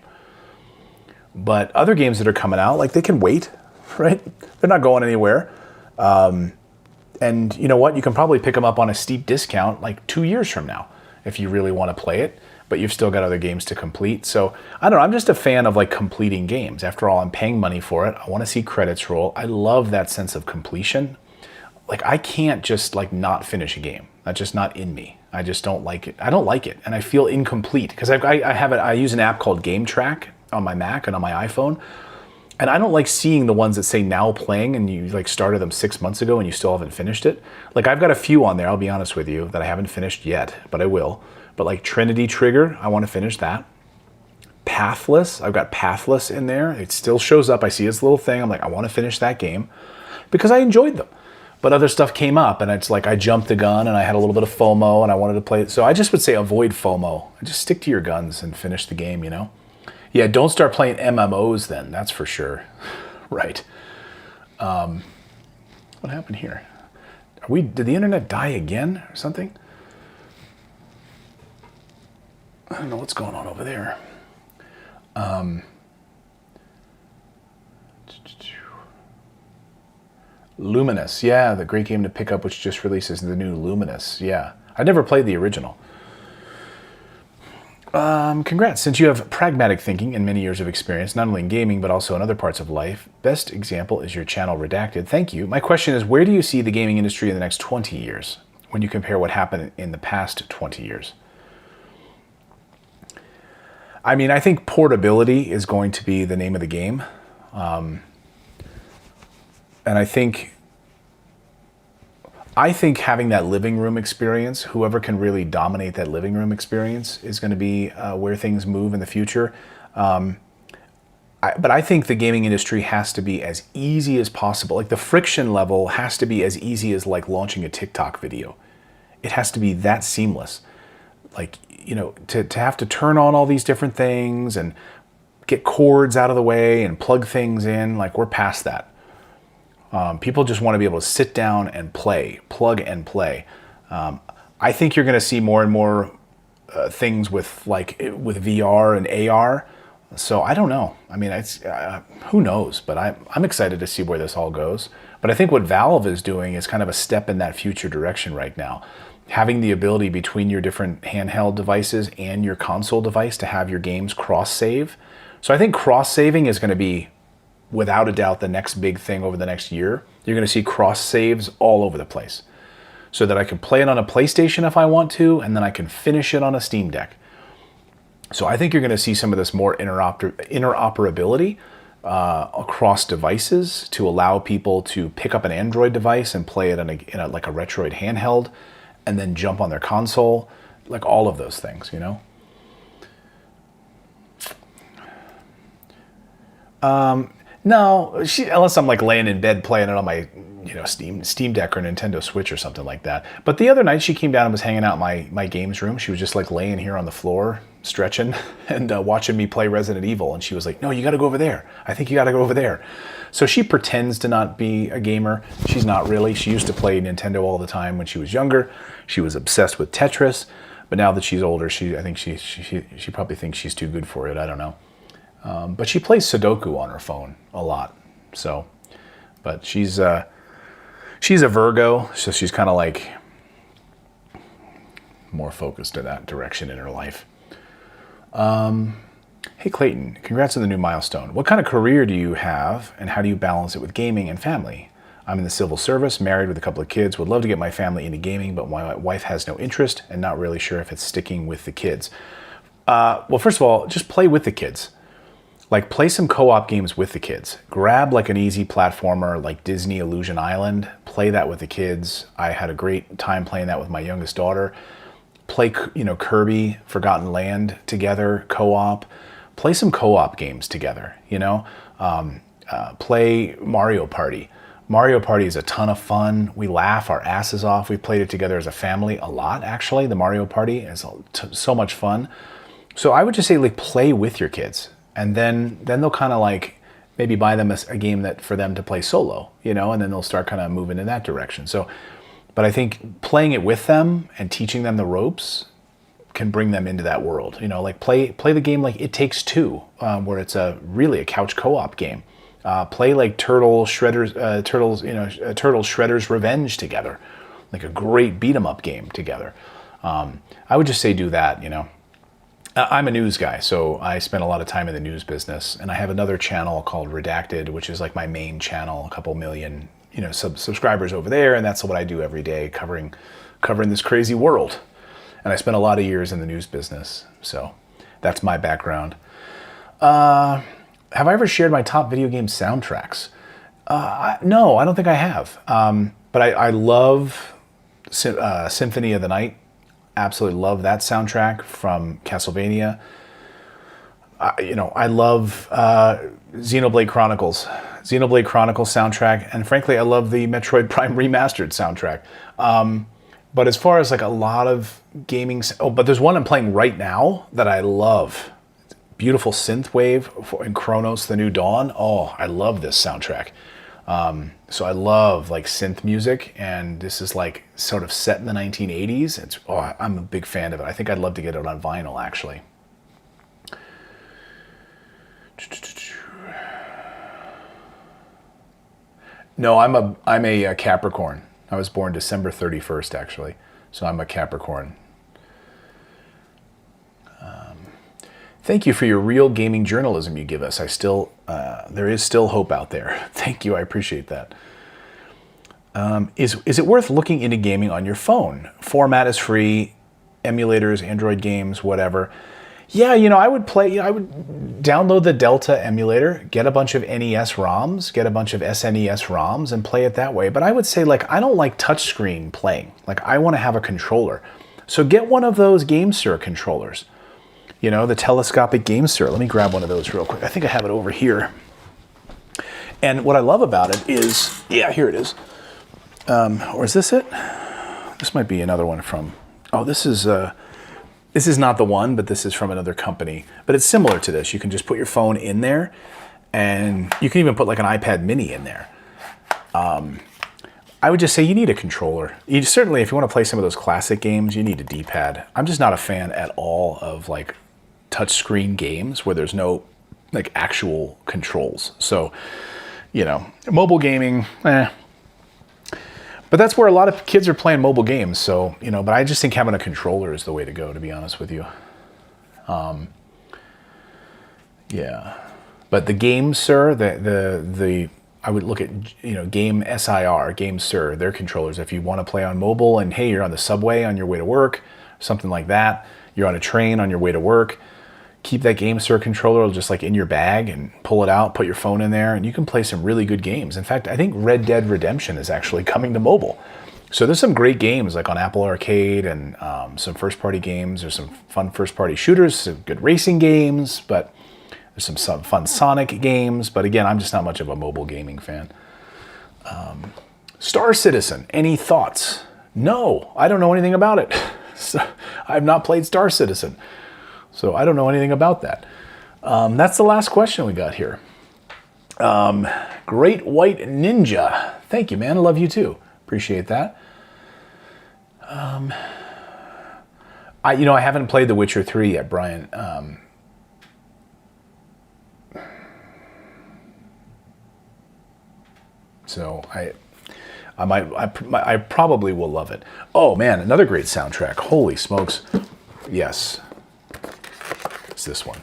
But other games that are coming out, like they can wait, right? They're not going anywhere. And you know what? You can probably pick them up on a steep discount like 2 years from now if you really want to play it, but you've still got other games to complete. So I don't know. I'm just a fan of like completing games. After all, I'm paying money for it. I want to see credits roll. I love that sense of completion. Like I can't just like not finish a game. That's just not in me. I just don't like it. I don't like it. And I feel incomplete because I use an app called Game Track on my Mac and on my iPhone. And I don't like seeing the ones that say now playing and you like started them 6 months ago and you still haven't finished it. Like I've got a few on there, I'll be honest with you, that I haven't finished yet, but I will. But like Trinity Trigger, I want to finish that. Pathless, I've got Pathless in there. It still shows up. I see this little thing. I'm like, I want to finish that game because I enjoyed them. But other stuff came up, and it's like I jumped the gun, and I had a little bit of FOMO, and I wanted to play it. So I just would say avoid FOMO. Just stick to your guns and finish the game, you know? Yeah, don't start playing MMOs then, that's for sure. Right. What happened here? Did the internet die again or something? I don't know what's going on over there. Luminous, yeah, the great game to pick up, which just releases the new Luminous. Yeah, I never played the original. Congrats, since you have pragmatic thinking and many years of experience, not only in gaming, but also in other parts of life. Best example is your channel Redacted. Thank you. My question is, where do you see the gaming industry in the next 20 years when you compare what happened in the past 20 years? I mean, I think portability is going to be the name of the game. And I think having that living room experience, whoever can really dominate that living room experience is going to be where things move in the future. But I think the gaming industry has to be as easy as possible. Like the friction level has to be as easy as like launching a TikTok video. It has to be that seamless. Like, you know, to have to turn on all these different things and get cords out of the way and plug things in, like we're past that. People just want to be able to sit down and play, plug and play. I think you're going to see more and more things with VR and AR. So I don't know. I mean, it's who knows? But I'm excited to see where this all goes. But I think what Valve is doing is kind of a step in that future direction right now. Having the ability between your different handheld devices and your console device to have your games cross-save. So I think cross-saving is going to be, without a doubt, the next big thing over the next year. You're going to see cross saves all over the place, so that I can play it on a PlayStation if I want to, and then I can finish it on a Steam Deck. So I think you're going to see some of this more interoperability across devices to allow people to pick up an Android device and play it in a like a Retroid handheld, and then jump on their console, like all of those things, you know. No, unless I'm like laying in bed playing it on my, you know, Steam Deck or Nintendo Switch or something like that. But the other night she came down and was hanging out in my games room. She was just like laying here on the floor, stretching and watching me play Resident Evil. And she was like, "No, you got to go over there. I think you got to go over there." So she pretends to not be a gamer. She's not really. She used to play Nintendo all the time when she was younger. She was obsessed with Tetris. But now that she's older, I think she probably thinks she's too good for it. I don't know. But she plays Sudoku on her phone a lot. So, but she's a Virgo, so she's kind of like more focused in that direction in her life. Hey Clayton, congrats on the new milestone. What kind of career do you have, and how do you balance it with gaming and family? I'm in the civil service, married with a couple of kids. Would love to get my family into gaming, but my wife has no interest and not really sure if it's sticking with the kids. Well, first of all, just play with the kids. Like, play some co-op games with the kids. Grab like an easy platformer like Disney Illusion Island. Play that with the kids. I had a great time playing that with my youngest daughter. Play, you know, Kirby Forgotten Land together, co-op. Play some co-op games together, you know. Play Mario Party. Mario Party is a ton of fun. We laugh our asses off. We played it together as a family a lot, actually. The Mario Party is so much fun. So I would just say, like, play with your kids. And then they'll kind of like maybe buy them a game that for them to play solo, you know, and then they'll start kind of moving in that direction. So, but I think playing it with them and teaching them the ropes can bring them into that world. You know, like play the game like It Takes Two, where it's really a couch co-op game. Play like Turtles Shredder's Revenge together, like a great beat 'em up game together. I would just say do that, you know. I'm a news guy, so I spend a lot of time in the news business, and I have another channel called Redacted, which is like my main channel, a couple million, you know, subscribers over there, and that's what I do every day, covering this crazy world. And I spent a lot of years in the news business, so that's my background. Have I ever shared my top video game soundtracks? No, I don't think I have. But I love Symphony of the Night. Absolutely love that soundtrack from Castlevania. I love Xenoblade Chronicles. Xenoblade Chronicles soundtrack, and frankly, I love the Metroid Prime Remastered soundtrack. But as far as like a lot of gaming, but there's one I'm playing right now that I love. Beautiful synthwave in Chronos: The New Dawn. Oh, I love this soundtrack. So I love like synth music, and this is like sort of set in the 1980s. I'm a big fan of it. I think I'd love to get it on vinyl, actually. No, I'm a Capricorn. I was born December 31st, actually. So I'm a Capricorn. Thank you for your real gaming journalism you give us. There is still hope out there. Thank you, I appreciate that. Is it worth looking into gaming on your phone? Format is free, emulators, Android games, whatever. Yeah, I would download the Delta emulator, get a bunch of NES ROMs, get a bunch of SNES ROMs, and play it that way. But I would say, I don't like touchscreen playing. I want to have a controller. So get one of those GameSir controllers. The telescopic GameSir. Let me grab one of those real quick. I think I have it over here. And what I love about it is, yeah, here it is. Or is this it? This might be another one from, this is not the one, but this is from another company. But it's similar to this. You can just put your phone in there, and you can even put like an iPad mini in there. I would just say you need a controller. Certainly, if you want to play some of those classic games, you need a D-pad. I'm just not a fan at all of touchscreen games where there's no actual controls. So, mobile gaming, But that's where a lot of kids are playing mobile games. So, but I just think having a controller is the way to go, to be honest with you. Yeah. But the GameSir, I would look at, GameSir, their controllers. If you want to play on mobile and, hey, you're on the subway on your way to work, something like that. You're on a train on your way to work. Keep that GameSir controller just in your bag and pull it out, put your phone in there, and you can play some really good games. In fact, I think Red Dead Redemption is actually coming to mobile. So there's some great games on Apple Arcade and some first-party games. There's some fun first-party shooters, some good racing games, but there's some fun Sonic games. But again, I'm just not much of a mobile gaming fan. Star Citizen, any thoughts? No, I don't know anything about it. So, I've not played Star Citizen. So I don't know anything about that. That's the last question we got here. Great White Ninja. Thank you, man. I love you too. Appreciate that. I haven't played The Witcher 3 yet, Brian. So I probably will love it. Oh man, another great soundtrack. Holy smokes. Yes. It's this one.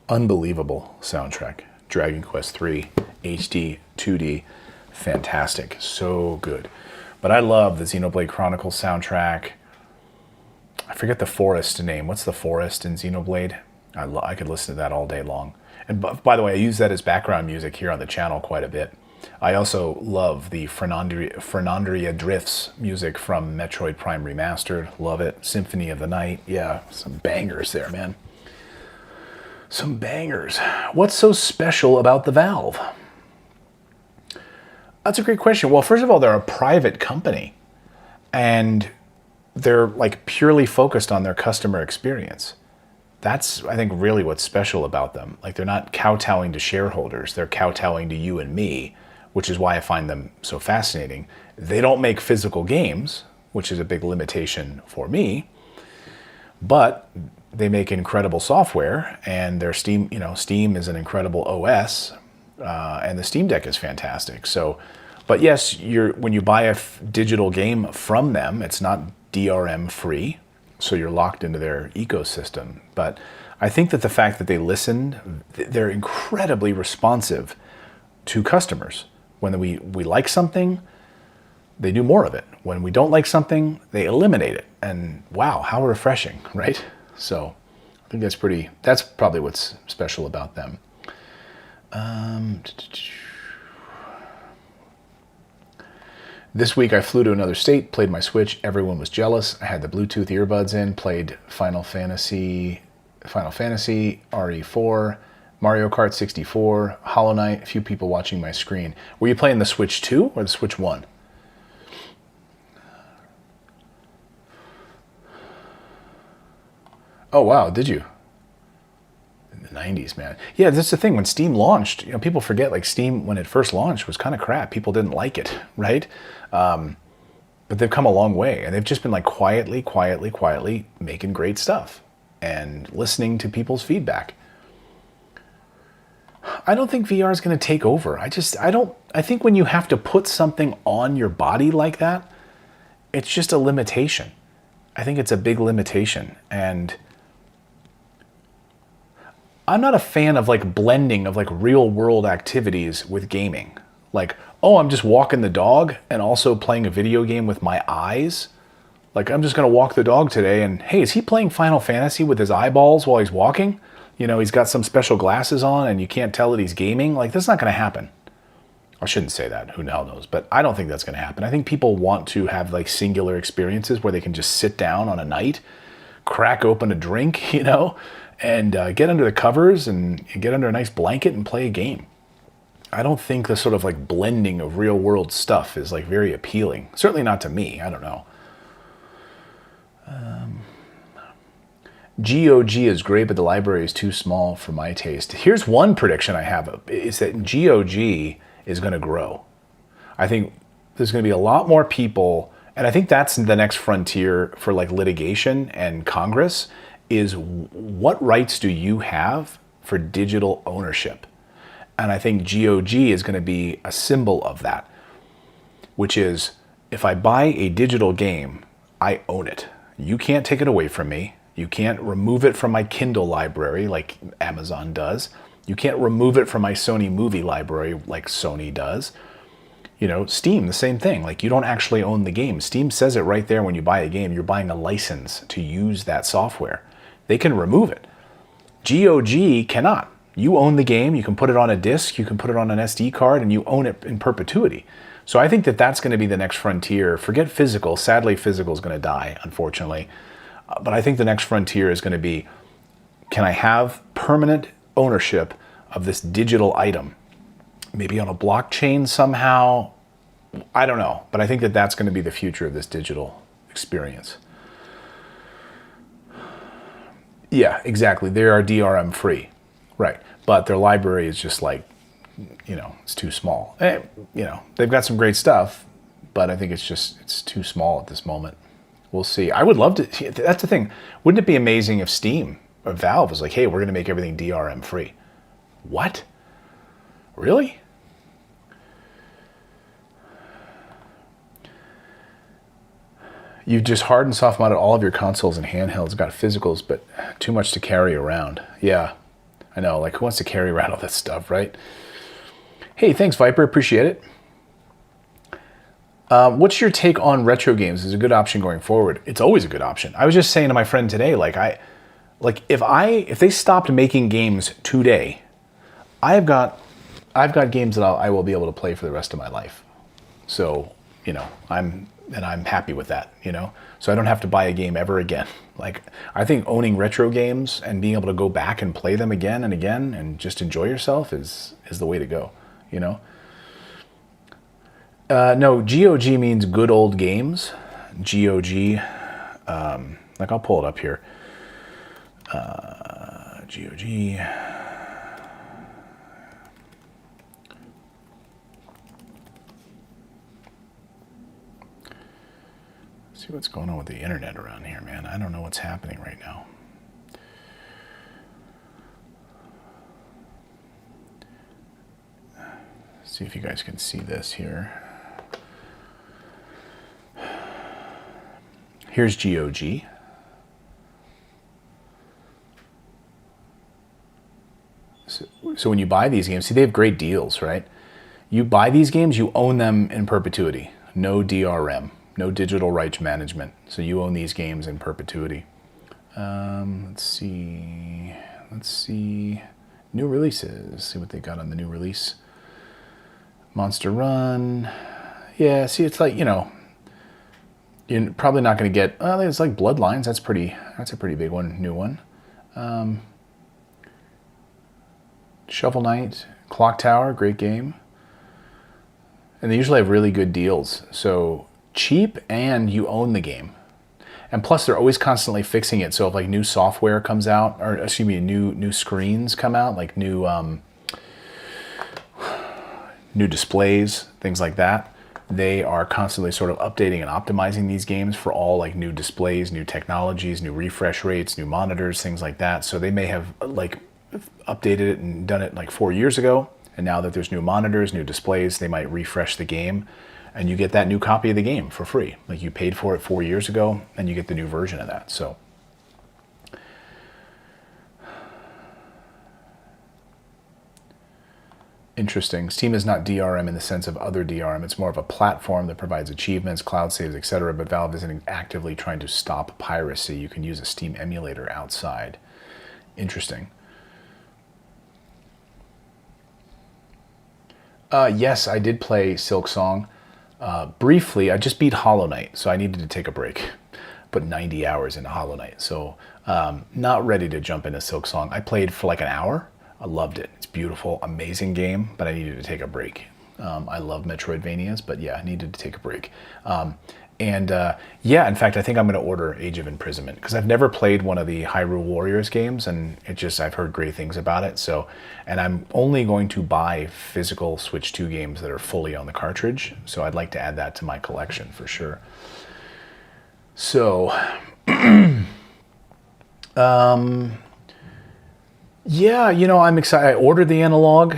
Unbelievable soundtrack. Dragon Quest 3 HD 2D. Fantastic. So good. But I love the Xenoblade Chronicles soundtrack. I forget the forest name. What's the forest in Xenoblade? I could listen to that all day long. And by the way, I use that as background music here on the channel quite a bit. I also love the Fernandria Drifts music from Metroid Prime Remastered. Love it. Symphony of the Night. Yeah, some bangers there, man. Some bangers. What's so special about the Valve? That's a great question. Well, first of all, they're a private company. And they're purely focused on their customer experience. That's, I think, really what's special about them. They're not kowtowing to shareholders. They're kowtowing to you and me, which is why I find them so fascinating. They don't make physical games, which is a big limitation for me, but they make incredible software, and their Steam is an incredible OS, and the Steam Deck is fantastic. So, but yes, when you buy a digital game from them, it's not DRM free, so you're locked into their ecosystem. But I think that the fact that they listened, they're incredibly responsive to customers. When we like something, they do more of it. When we don't like something, they eliminate it. And wow, how refreshing, right? So I think that's probably what's special about them. This week I flew to another state, played my Switch. Everyone was jealous. I had the Bluetooth earbuds in, played Final Fantasy Final Fantasy, RE4, Mario Kart 64, Hollow Knight, a few people watching my screen. Were you playing the Switch 2 or the Switch 1? Oh, wow, did you? In the 90s, man. Yeah, that's the thing. When Steam launched, people forget, like, Steam, when it first launched, was kind of crap. People didn't like it, right? But they've come a long way, and they've just been, like, quietly making great stuff and listening to people's feedback. I don't think VR is going to take over. I think when you have to put something on your body like that, it's just a limitation. I think it's a big limitation. And I'm not a fan of like blending of like real world activities with gaming. Like, oh, I'm just walking the dog and also playing a video game with my eyes. Like, I'm just going to walk the dog today and, hey, is he playing Final Fantasy with his eyeballs while he's walking? He's got some special glasses on and you can't tell that he's gaming. Like, that's not going to happen. I shouldn't say that. Who the hell knows? But I don't think that's going to happen. I think people want to have like singular experiences where they can just sit down on a night, crack open a drink, and get under the covers and get under a nice blanket and play a game. I don't think the sort of like blending of real world stuff is like very appealing. Certainly not to me. I don't know. GOG is great, but the library is too small for my taste. Here's one prediction I have, is that GOG is going to grow. I think there's going to be a lot more people, and I think that's the next frontier for like litigation and Congress, is what rights do you have for digital ownership? And I think GOG is going to be a symbol of that, which is if I buy a digital game, I own it. You can't take it away from me. You can't remove it from my Kindle library like Amazon does. You can't remove it from my Sony movie library like Sony does. Steam, the same thing. Like, you don't actually own the game. Steam says it right there when you buy a game. You're buying a license to use that software. They can remove it. GOG cannot. You own the game. You can put it on a disc. You can put it on an SD card, and you own it in perpetuity. So I think that that's going to be the next frontier. Forget physical. Sadly, physical is going to die, unfortunately. But I think the next frontier is going to be, can I have permanent ownership of this digital item? Maybe on a blockchain somehow. I don't know. But I think that that's going to be the future of this digital experience. Yeah, exactly. They are DRM free. Right. But their library is just like, it's too small. They've got some great stuff, but I think it's too small at this moment. We'll see. I would love to. That's the thing. Wouldn't it be amazing if Steam or Valve was like, hey, we're going to make everything DRM free? What? Really? You just hard and soft modded all of your consoles and handhelds, got physicals, but too much to carry around. Yeah, I know. Like, who wants to carry around all this stuff, right? Hey, thanks, Viper. Appreciate it. What's your take on retro games? Is a good option going forward? It's always a good option. I was just saying to my friend today, if they stopped making games today, I've got games that I will be able to play for the rest of my life. So, I'm happy with that, So I don't have to buy a game ever again. Like, I think owning retro games and being able to go back and play them again and again and just enjoy yourself is the way to go, No, GOG means good old games. GOG, I'll pull it up here. GOG. See what's going on with the internet around here, man. I don't know what's happening right now. See if you guys can see this here. Here's GOG. So when you buy these games, see, they have great deals, right? You buy these games, you own them in perpetuity. No DRM, no digital rights management. So you own these games in perpetuity. Let's see. New releases. See what they got on the new release. Monster Run. Yeah, see, it's like, you're probably not going to get, it's like Bloodlines. That's a pretty big one, new one. Shovel Knight, Clock Tower, great game. And they usually have really good deals. So cheap and you own the game. And plus they're always constantly fixing it. So if like new software comes out, or excuse me, new screens come out, like new displays, things like that, they are constantly sort of updating and optimizing these games for all like new displays, new technologies, new refresh rates, new monitors, things like that. So they may have like updated it and done it like 4 years ago. And now that there's new monitors, new displays, they might refresh the game and you get that new copy of the game for free. Like you paid for it 4 years ago and you get the new version of that. So interesting. Steam is not DRM in the sense of other DRM. It's more of a platform that provides achievements, cloud saves, etc. But Valve isn't actively trying to stop piracy. You can use a Steam emulator outside. Interesting. Yes, I did play Silk Song. Briefly, I just beat Hollow Knight, so I needed to take a break. Put 90 hours into Hollow Knight, so not ready to jump into Silk Song. I played for like an hour. I loved it. It's beautiful, amazing game, but I needed to take a break. I love Metroidvanias, but yeah, I needed to take a break. Yeah, in fact, I think I'm going to order Age of Imprisonment because I've never played one of the Hyrule Warriors games, and I've heard great things about it. So, and I'm only going to buy physical Switch 2 games that are fully on the cartridge. So I'd like to add that to my collection for sure. So, yeah, you know, I'm excited. I ordered the analog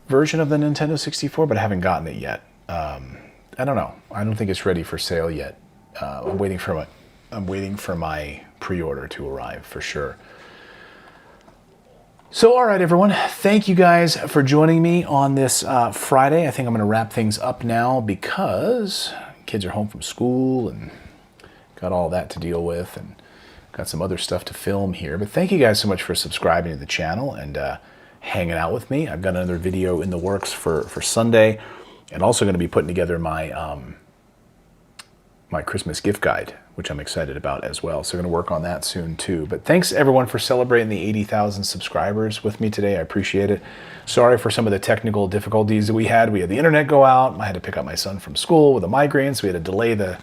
version of the Nintendo 64, but I haven't gotten it yet. I don't know. I don't think it's ready for sale yet. I'm waiting for my pre-order to arrive for sure. So, all right, everyone. Thank you guys for joining me on this Friday. I think I'm going to wrap things up now because kids are home from school and got all that to deal with and got some other stuff to film here. But thank you guys so much for subscribing to the channel and hanging out with me. I've got another video in the works for Sunday. And also going to be putting together my my Christmas gift guide, which I'm excited about as well. So I'm going to work on that soon too. But thanks everyone for celebrating the 80,000 subscribers with me today. I appreciate it. Sorry for some of the technical difficulties that we had. We had the internet go out. I had to pick up my son from school with a migraine, so we had to delay the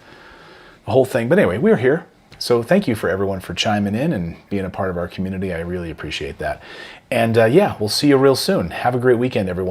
whole thing. But anyway, we're here. So thank you for everyone for chiming in and being a part of our community. I really appreciate that. And yeah, we'll see you real soon. Have a great weekend, everyone.